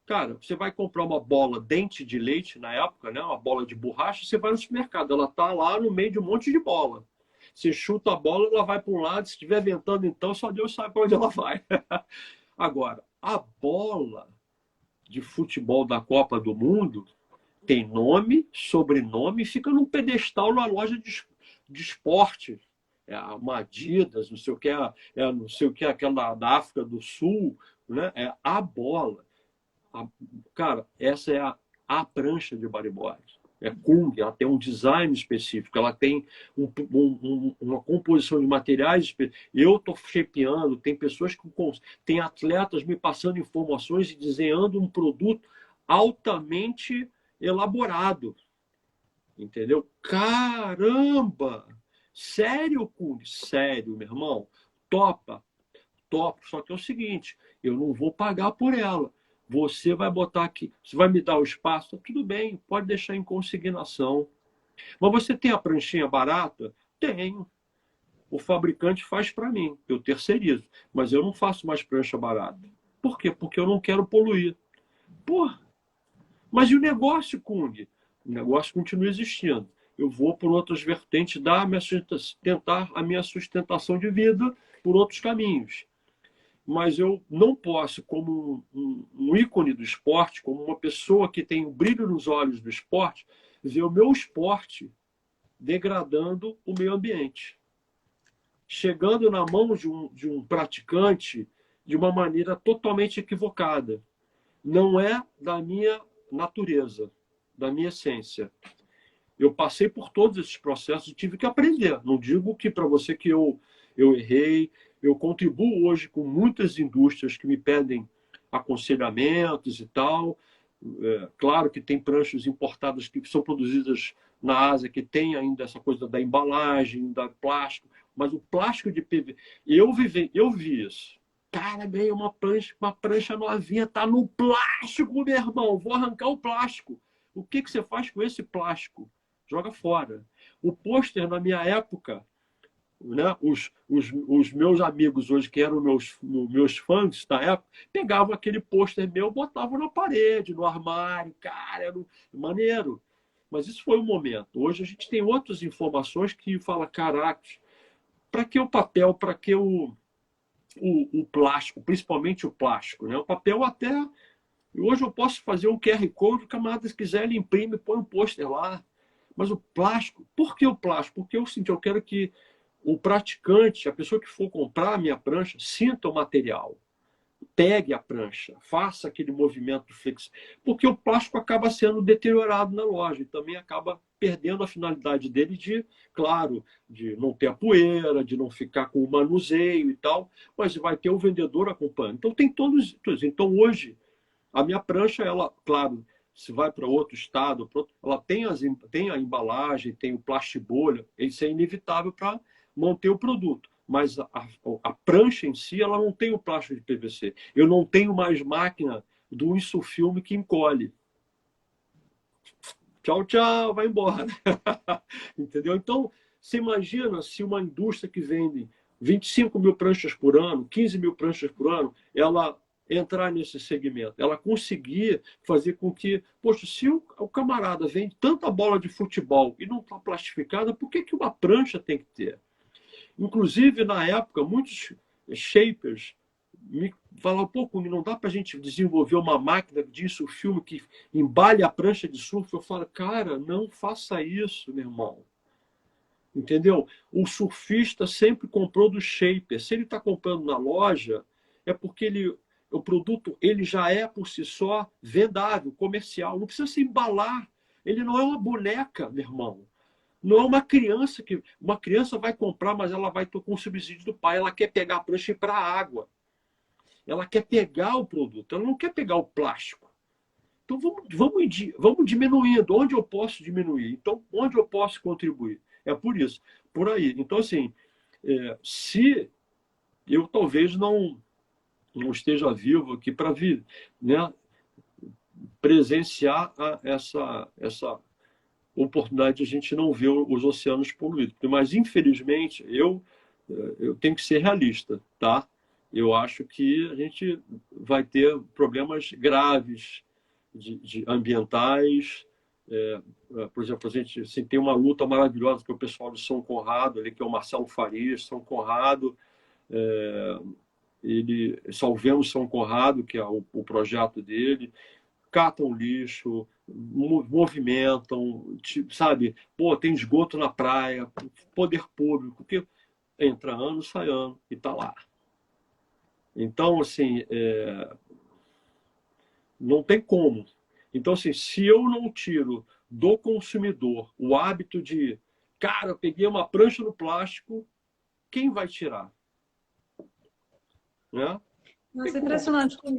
Cara, você vai comprar uma bola dente de leite, na época, né? Uma bola de borracha, você vai no supermercado. Ela tá lá no meio de um monte de bola. Você chuta a bola, ela vai para um lado. Se estiver ventando, então, só Deus sabe para onde ela vai. Agora, a bola de futebol da Copa do Mundo tem nome, sobrenome e fica num pedestal na loja de esporte. É uma Adidas, não sei o que, não sei o que, aquela da África do Sul, né? É a bola. Cara, essa é a prancha de bodyboard. É Kung, ela tem um design específico, ela tem uma composição de materiais específicos. Eu estou shapeando, tem pessoas que tem atletas me passando informações e desenhando um produto altamente elaborado. Entendeu? Caramba! Sério, Kung? Sério, meu irmão. Topa. Só que é o seguinte, eu não vou pagar por ela. Você vai botar aqui, você vai me dar o espaço, tudo bem, pode deixar em consignação. Mas você tem a pranchinha barata? Tenho. O fabricante faz para mim, eu terceirizo. Mas eu não faço mais prancha barata. Por quê? Porque eu não quero poluir. Porra! Mas e o negócio, Kung? O negócio continua existindo. Eu vou por outras vertentes, tentar a minha sustentação de vida por outros caminhos. Mas eu não posso, como um ícone do esporte, como uma pessoa que tem o brilho nos olhos do esporte, ver o meu esporte degradando o meio ambiente. Chegando na mão de um praticante de uma maneira totalmente equivocada. Não é da minha natureza, da minha essência. Eu passei por todos esses processos e tive que aprender. Não digo que para você que eu errei. Eu contribuo hoje com muitas indústrias que me pedem aconselhamentos e tal. Claro que tem pranchas importadas que são produzidas na Ásia, que tem ainda essa coisa da embalagem, da plástico. Mas o plástico de PVC... Eu vi isso. Cara, ganhei uma prancha novinha, tá no plástico, meu irmão. Vou arrancar o plástico. O que você faz com esse plástico? Joga fora. O pôster, na minha época, né, os meus amigos hoje, que eram meus fãs na época, pegavam aquele pôster meu, botavam na parede, no armário. Cara, era maneiro. Mas isso foi um momento. Hoje a gente tem outras informações que fala, caraca, para que o papel, para que o plástico, principalmente o plástico, né? O papel até... Hoje eu posso fazer um QR Code, o camarada, se quiser, ele imprime, põe um pôster lá. Mas o plástico... Por que o plástico? Porque eu quero que o praticante, a pessoa que for comprar a minha prancha, sinta o material. Pegue a prancha, faça aquele movimento flexo, porque o plástico acaba sendo deteriorado na loja e também acaba perdendo a finalidade dele de, claro, de não ter a poeira, de não ficar com o manuseio e tal, mas vai ter o vendedor acompanhando. Então tem todos. Então hoje a minha prancha, ela, claro, se vai para outro estado, ela tem a embalagem, tem o plastibolha, isso é inevitável para manter o produto. Mas a prancha em si, ela não tem o plástico de PVC. Eu não tenho mais máquina do insufilme que encolhe. Tchau, tchau, vai embora. Entendeu? Então, você imagina se uma indústria que vende 25 mil pranchas por ano, 15 mil pranchas por ano, ela entrar nesse segmento, ela conseguir fazer com que, poxa, se o camarada vende tanta bola de futebol e não está plastificada, por que uma prancha tem que ter? Inclusive, na época, muitos shapers me falaram, pô, não dá para a gente desenvolver uma máquina disso, filme que embale a prancha de surf. Eu falo, cara, não faça isso, meu irmão. Entendeu? O surfista sempre comprou do shaper. Se ele está comprando na loja, é porque o produto ele já é, por si só, vendável, comercial. Não precisa se embalar. Ele não é uma boneca, meu irmão. Não é uma criança que... Uma criança vai comprar, mas ela vai com o subsídio do pai. Ela quer pegar a prancha e ir para a água. Ela quer pegar o produto. Ela não quer pegar o plástico. Então, vamos diminuindo. Onde eu posso diminuir? Então, onde eu posso contribuir? É por isso. Por aí. Então, assim, se eu talvez não esteja vivo aqui para vir, né, presenciar essa oportunidade de a gente não ver os oceanos poluídos. Mas, infelizmente, eu tenho que ser realista, tá? Eu acho que a gente vai ter problemas graves de ambientais. Por exemplo, a gente assim, tem uma luta maravilhosa que é o pessoal de São Conrado, ali, que é o Marcelo Farias, São Conrado, ele Salvemos São Conrado, que é o projeto dele, catam lixo, movimentam, sabe? Pô, tem esgoto na praia, poder público, que entra ano, sai ano e tá lá. Então, assim, não tem como. Então, assim, se eu não tiro do consumidor o hábito de, cara, eu peguei uma prancha no plástico, quem vai tirar? Né? Nossa, impressionante, Kung.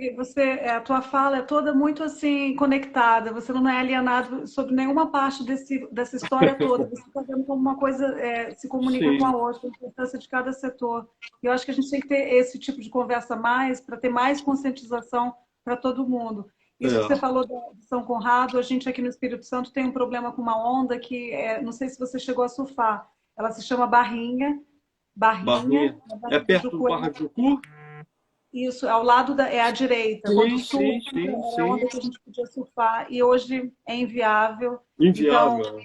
A tua fala é toda muito assim conectada. Você não é alienado sobre nenhuma parte dessa história toda. Você está vendo como uma coisa se comunica Sim. com a outra, a importância de cada setor. E eu acho que a gente tem que ter esse tipo de conversa mais para ter mais conscientização para todo mundo. Isso que você falou de São Conrado, a gente aqui no Espírito Santo tem um problema com uma onda que não sei se você chegou a surfar. Ela se chama Barrinha. Barrinha. É perto do Barra de Jucu? Isso, ao lado é à direita. Sim, Quando sul, sim, era onde a gente podia surfar. E hoje é inviável. Inviável.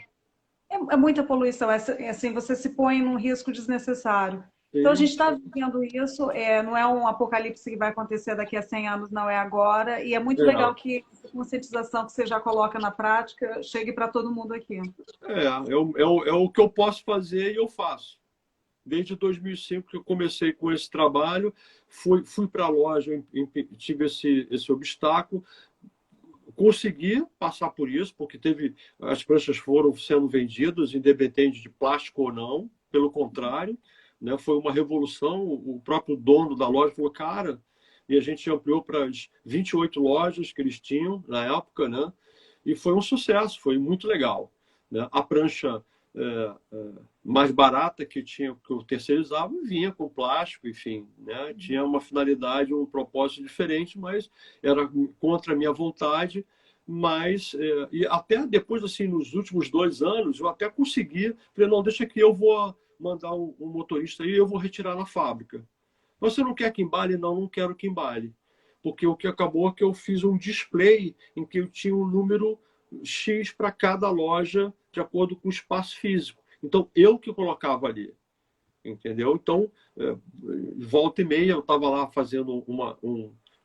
Então, é muita poluição. Assim, você se põe num risco desnecessário. Então, a gente está vivendo isso. Não é um apocalipse que vai acontecer daqui a 100 anos, não é agora. E é muito legal que essa conscientização que você já coloca na prática chegue para todo mundo aqui. É o que eu posso fazer e eu faço. Desde 2005 que eu comecei com esse trabalho, fui para a loja, tive esse obstáculo, consegui passar por isso, porque as pranchas foram sendo vendidas, independente de plástico ou não, pelo contrário, né, foi uma revolução. O próprio dono da loja falou, cara, e a gente ampliou para as 28 lojas que eles tinham na época, né, e foi um sucesso, foi muito legal. Né? A prancha mais barata que eu terceirizava vinha com plástico, enfim, né? Tinha uma finalidade, um propósito diferente, mas era contra a minha vontade. Mas e até depois, assim, nos últimos 2 anos, eu até consegui. Falei, não, deixa que eu vou mandar um motorista aí, eu vou retirar na fábrica. Você não quer que embale? Não quero que embale. Porque o que acabou é que eu fiz um display em que eu tinha um número X para cada loja, de acordo com o espaço físico. Então, eu que colocava ali. entendeu? Então, volta e meia eu estava lá fazendo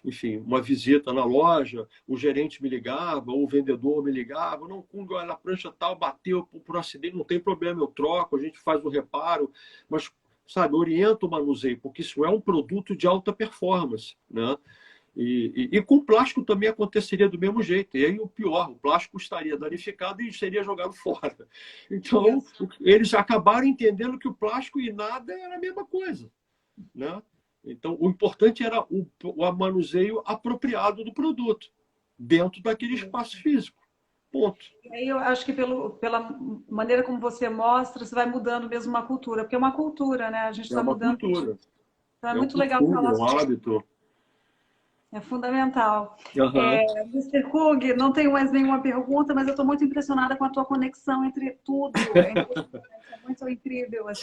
enfim, uma visita na loja, o gerente me ligava, o vendedor me ligava, não, Kung, olha, a prancha tal bateu por acidente, não tem problema, eu troco, a gente faz o reparo, mas, sabe, orienta o manuseio, porque isso é um produto de alta performance, né? E com plástico também aconteceria do mesmo jeito. E aí o pior, o plástico estaria danificado e seria jogado fora. Então, eles acabaram entendendo que o plástico e nada era a mesma coisa, né? Então, o importante era o manuseio apropriado do produto, dentro daquele espaço físico. Ponto. E aí eu acho que pela maneira como você mostra, você vai mudando mesmo uma cultura, porque é uma cultura, né? A gente É está uma mudando. cultura, Então é é um muito legal costume, é falar um sobre isso. hábito. É fundamental. Uhum. Mr. Kung, não tenho mais nenhuma pergunta, mas eu estou muito impressionada com a tua conexão entre tudo. É impressionante, é muito incrível. Assim.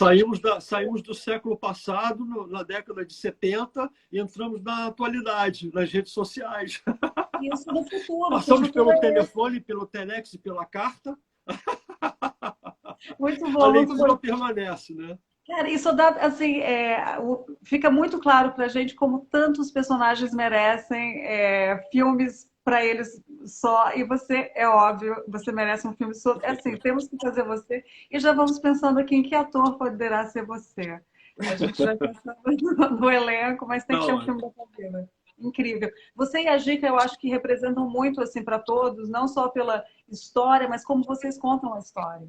Saímos do século passado, na década de 70, e entramos na atualidade, nas redes sociais. Isso no futuro. O Passamos futuro pelo é telefone, pelo telex e pela carta. muito A bom, muito leitura bom. permanece, né? Cara, isso dá, assim, fica muito claro pra gente como tantos personagens merecem filmes para eles só. E você, é óbvio, você merece um filme só. É assim, temos que fazer você. E já vamos pensando aqui em que ator poderá ser você. A gente vai pensando no elenco, mas tem que ser um Não, filme da sua vida. Incrível. Você e a Gica, eu acho que representam muito assim para todos, não só pela história, mas como vocês contam a história.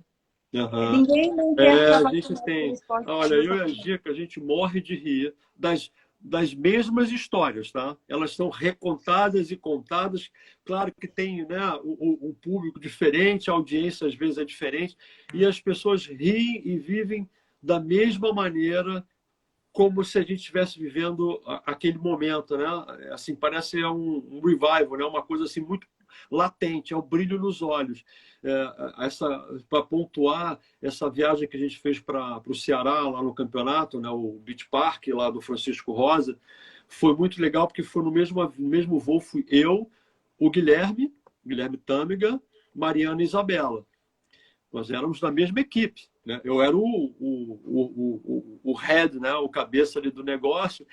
uhum. Ninguém não quer A trabalhar gente com tem. esporte Olha, eu dessa e a forma. Gica, a gente morre de rir das mesmas histórias, tá? Elas são recontadas e contadas. Claro que tem, né, o público diferente, a audiência às vezes é diferente, e as pessoas riem e vivem da mesma maneira, como se a gente estivesse vivendo aquele momento, né? Assim, parece um revival, né? Uma coisa assim muito latente, é o brilho nos olhos. Para pontuar essa viagem que a gente fez para o Ceará, lá no campeonato, né? O Beach Park, lá do Francisco Rosa, foi muito legal, porque foi no mesmo voo, fui eu, o Guilherme Tâmega, Mariana e Isabela. Nós éramos da mesma equipe, né? Eu era o head, né? O cabeça ali do negócio.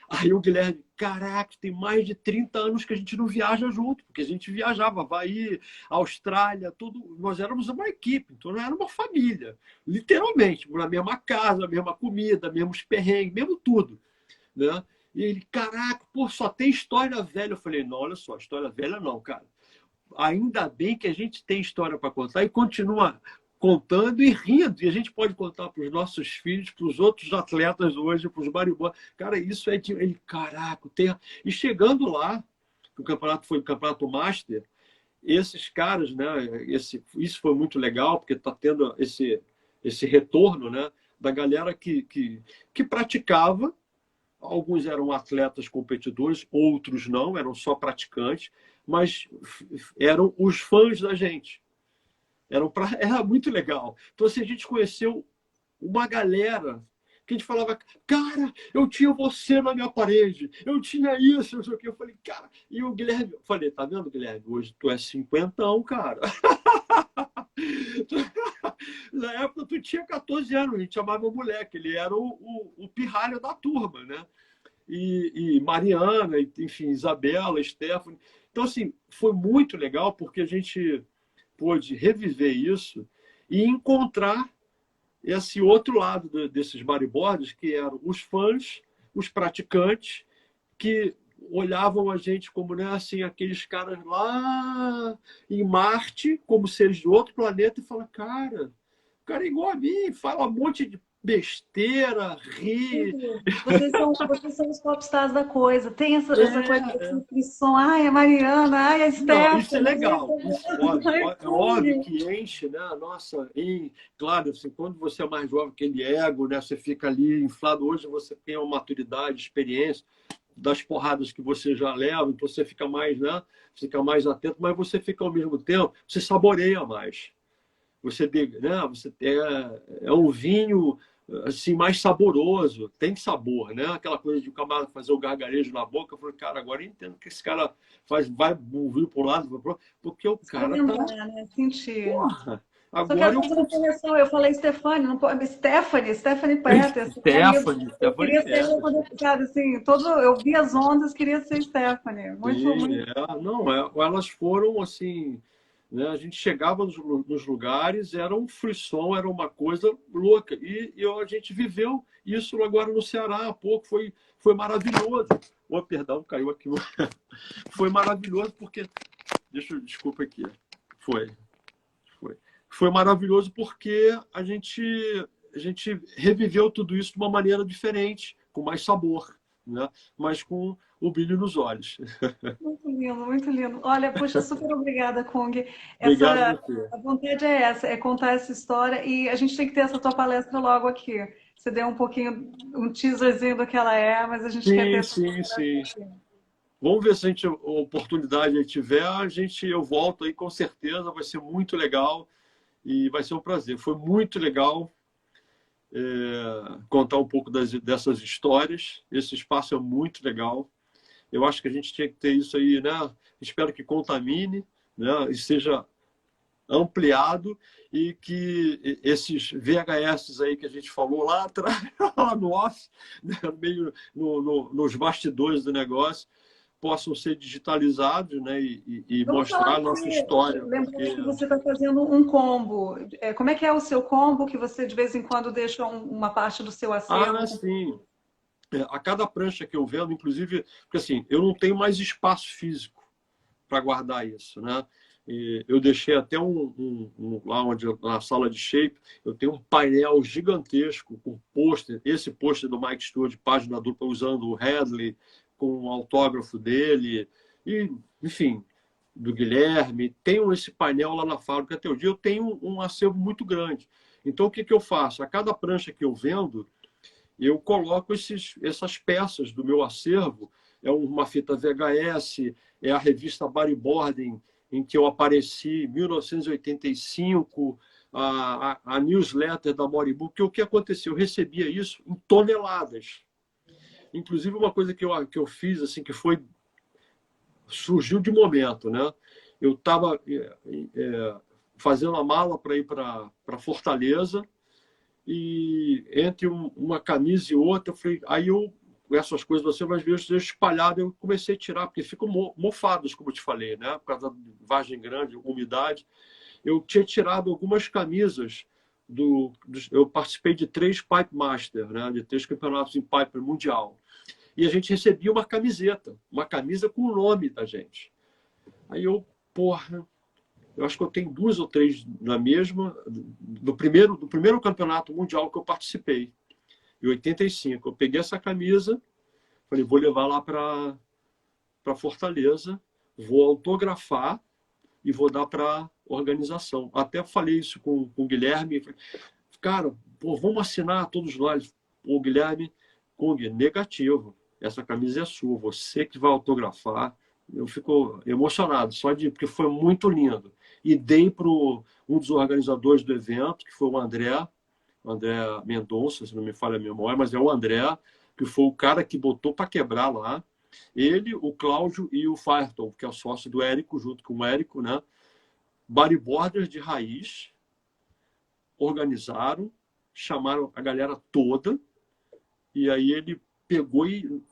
Aí o Guilherme, caraca, tem mais de 30 anos que a gente não viaja junto, porque a gente viajava, Havaí, Austrália, tudo. Nós éramos uma equipe, então não era uma família, literalmente, na mesma casa, mesma comida, mesmos perrengues, mesmo tudo, né? E ele, caraca, pô, só tem história velha. Eu falei, não, olha só, história velha não, cara. Ainda bem que a gente tem história para contar e continua contando e rindo. E a gente pode contar para os nossos filhos, para os outros atletas hoje, para os marimbondos. Cara, isso é de... Ele, caraca, tem... E chegando lá, que o campeonato foi o campeonato Master, esses caras, né? Isso foi muito legal, porque está tendo esse retorno, né? Da galera que praticava. Alguns eram atletas competidores, outros não, eram só praticantes, mas eram os fãs da gente. Era muito legal. Então, assim, a gente conheceu uma galera que a gente falava, cara, eu tinha você na minha parede, eu tinha isso, não sei o quê. Eu falei, cara, e o Guilherme, eu falei, tá vendo, Guilherme? Hoje tu é cinquentão, cara. Na época tu tinha 14 anos, a gente chamava moleque, ele era o pirralho da turma, né? E Mariana, enfim, Isabela, Stephanie. Então, assim, foi muito legal porque a gente pôde reviver isso e encontrar esse outro lado desses bodyboards, que eram os fãs, os praticantes, que olhavam a gente como, né, assim, aqueles caras lá em Marte, como seres de outro planeta, e falam, cara, o cara é igual a mim, fala um monte de besteira, ri. Vocês são os popstars da coisa. Tem essa coisa É. de som. Ai, a Mariana, ai, a Não, isso é Stephanie, legal. Isso, óbvio, ai, é óbvio Kung. que enche, né? Nossa, claro, assim, quando você é mais jovem, aquele ego, né? Você fica ali inflado. Hoje você tem uma maturidade, experiência das porradas que você já leva, então você fica mais, né? Fica mais atento, mas você fica ao mesmo tempo, você saboreia mais. Né? Você é um vinho assim mais saboroso, tem sabor, né? Aquela coisa de o camarada fazer o gargarejo na boca. Eu falei, cara, agora eu entendo que esse cara vai um vinho para um lado, porque o cara tá. Experimentar, né? Sentir. Porra! Só Agora quero eu fazer uma correção. Eu falei Stefani, não pode... Stephanie Petter. Stephanie Queria ser ela Petter. quando eu, sabe, assim, eu vi as ondas, queria ser Stephanie. Muito, Sim, muito. não, elas foram assim, né? A gente chegava nos lugares, era um frisson, era uma coisa louca. A gente viveu isso agora no Ceará há pouco, foi maravilhoso. Oh, perdão, caiu aqui. Foi maravilhoso porque, desculpa aqui, foi, foi maravilhoso porque a gente reviveu tudo isso de uma maneira diferente, com mais sabor, né? Mas com o brilho nos olhos. Muito lindo, muito lindo. Olha, poxa, super obrigada, Kong. Obrigado a Essa, você. a vontade é essa, é contar essa história e a gente tem que ter essa tua palestra logo aqui. Você deu um pouquinho, um teaserzinho do que ela é, mas a gente quer ter Sim, essa sim, sim. palestra aqui. Vamos ver se a oportunidade tiver, eu volto aí com certeza, vai ser muito legal e vai ser um prazer. Foi muito legal contar um pouco dessas histórias. Esse espaço é muito legal. Eu acho que a gente tinha que ter isso aí, né? Espero que contamine, né? E seja ampliado e que esses VHS aí que a gente falou lá atrás, lá no off, né? Meio nos bastidores do negócio, possam ser digitalizados, né? E Vamos falar mostrar a nossa aqui, história. lembrando Porque... que você está fazendo um combo. Como é que é o seu combo que você de vez em quando deixa uma parte do seu Ah, acervo? sim. A cada prancha que eu vendo, inclusive, porque assim, eu não tenho mais espaço físico para guardar isso, né? E eu deixei até lá onde na sala de shape, eu tenho um painel gigantesco com pôster, esse pôster do Mike Stewart, página dupla, usando o Hadley com o autógrafo dele e, enfim, do Guilherme. Tenho esse painel lá na fábrica até o dia. Eu tenho um acervo muito grande. Então, o que eu faço? A cada prancha que eu vendo, eu coloco essas peças do meu acervo. É uma fita VHS, é a revista Bodyboarding, em que eu apareci em 1985, a newsletter da Moribu, que o que aconteceu? Eu recebia isso em toneladas. Inclusive, uma coisa que eu fiz, assim, surgiu de momento, né? Eu estava fazendo a mala para ir para Fortaleza, e entre uma camisa e outra, eu falei, essas coisas você vai ver espalhadas, eu comecei a tirar, porque ficam mofados, como eu te falei, né? Por causa da vagem grande, umidade. Eu tinha tirado algumas camisas eu participei de 3 Pipe Master, né? De 3 campeonatos em pipe mundial. E a gente recebia uma camisa com o nome da gente. Aí eu acho que eu tenho 2 ou 3 na mesma, do primeiro campeonato mundial que eu participei, em 85. Eu peguei essa camisa, falei, vou levar lá para Fortaleza, vou autografar e vou dar para organização. Até falei isso com o Guilherme, cara, vamos assinar todos nós. O Guilherme, Kung, negativo. Essa camisa é sua, você que vai autografar. Eu fico emocionado, porque foi muito lindo. E dei para um dos organizadores do evento, que foi o André Mendonça, se não me falha a memória, mas é o André, que foi o cara que botou para quebrar lá. Ele, o Cláudio e o Firton, que é o sócio do Érico, junto com o Érico, né? Bodyboarders de raiz, organizaram, chamaram a galera toda, e aí ele pegou e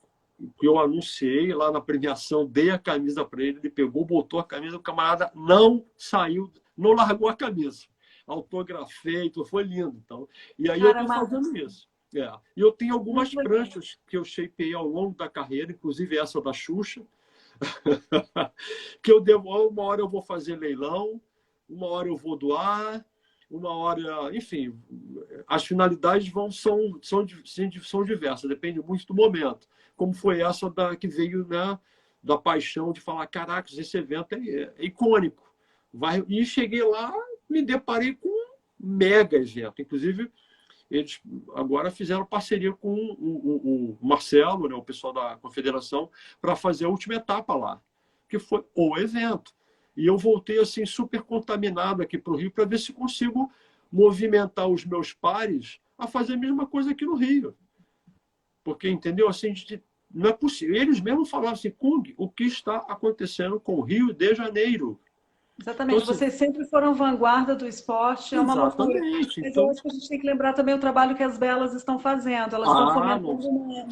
eu anunciei lá na premiação, dei a camisa para ele, ele pegou, botou a camisa, o camarada não saiu, não largou a camisa. Autografei, foi lindo. Então, e aí eu estou fazendo isso. E eu tenho algumas pranchas que eu shapeei ao longo da carreira, inclusive essa da Xuxa, que uma hora eu vou fazer leilão, uma hora eu vou doar, uma hora, enfim, as finalidades são diversas, depende muito do momento. Como foi essa que veio, né, da paixão de falar, caracas, esse evento é icônico. E cheguei lá, me deparei com um mega evento. Inclusive, eles agora fizeram parceria com o Marcelo, né, o pessoal da Confederação, para fazer a última etapa lá, que foi o evento. E eu voltei assim super contaminado aqui para o Rio para ver se consigo movimentar os meus pares a fazer a mesma coisa aqui no Rio. Porque, entendeu? Assim, não é possível. Eles mesmos falaram assim, Kung, o que está acontecendo com o Rio de Janeiro? Exatamente, Então, assim, vocês sempre foram vanguarda do esporte, é uma loucura. exatamente. Mas eu Então, acho que a gente tem que lembrar também o trabalho que as velas estão fazendo. Elas estão ah, não, fomentando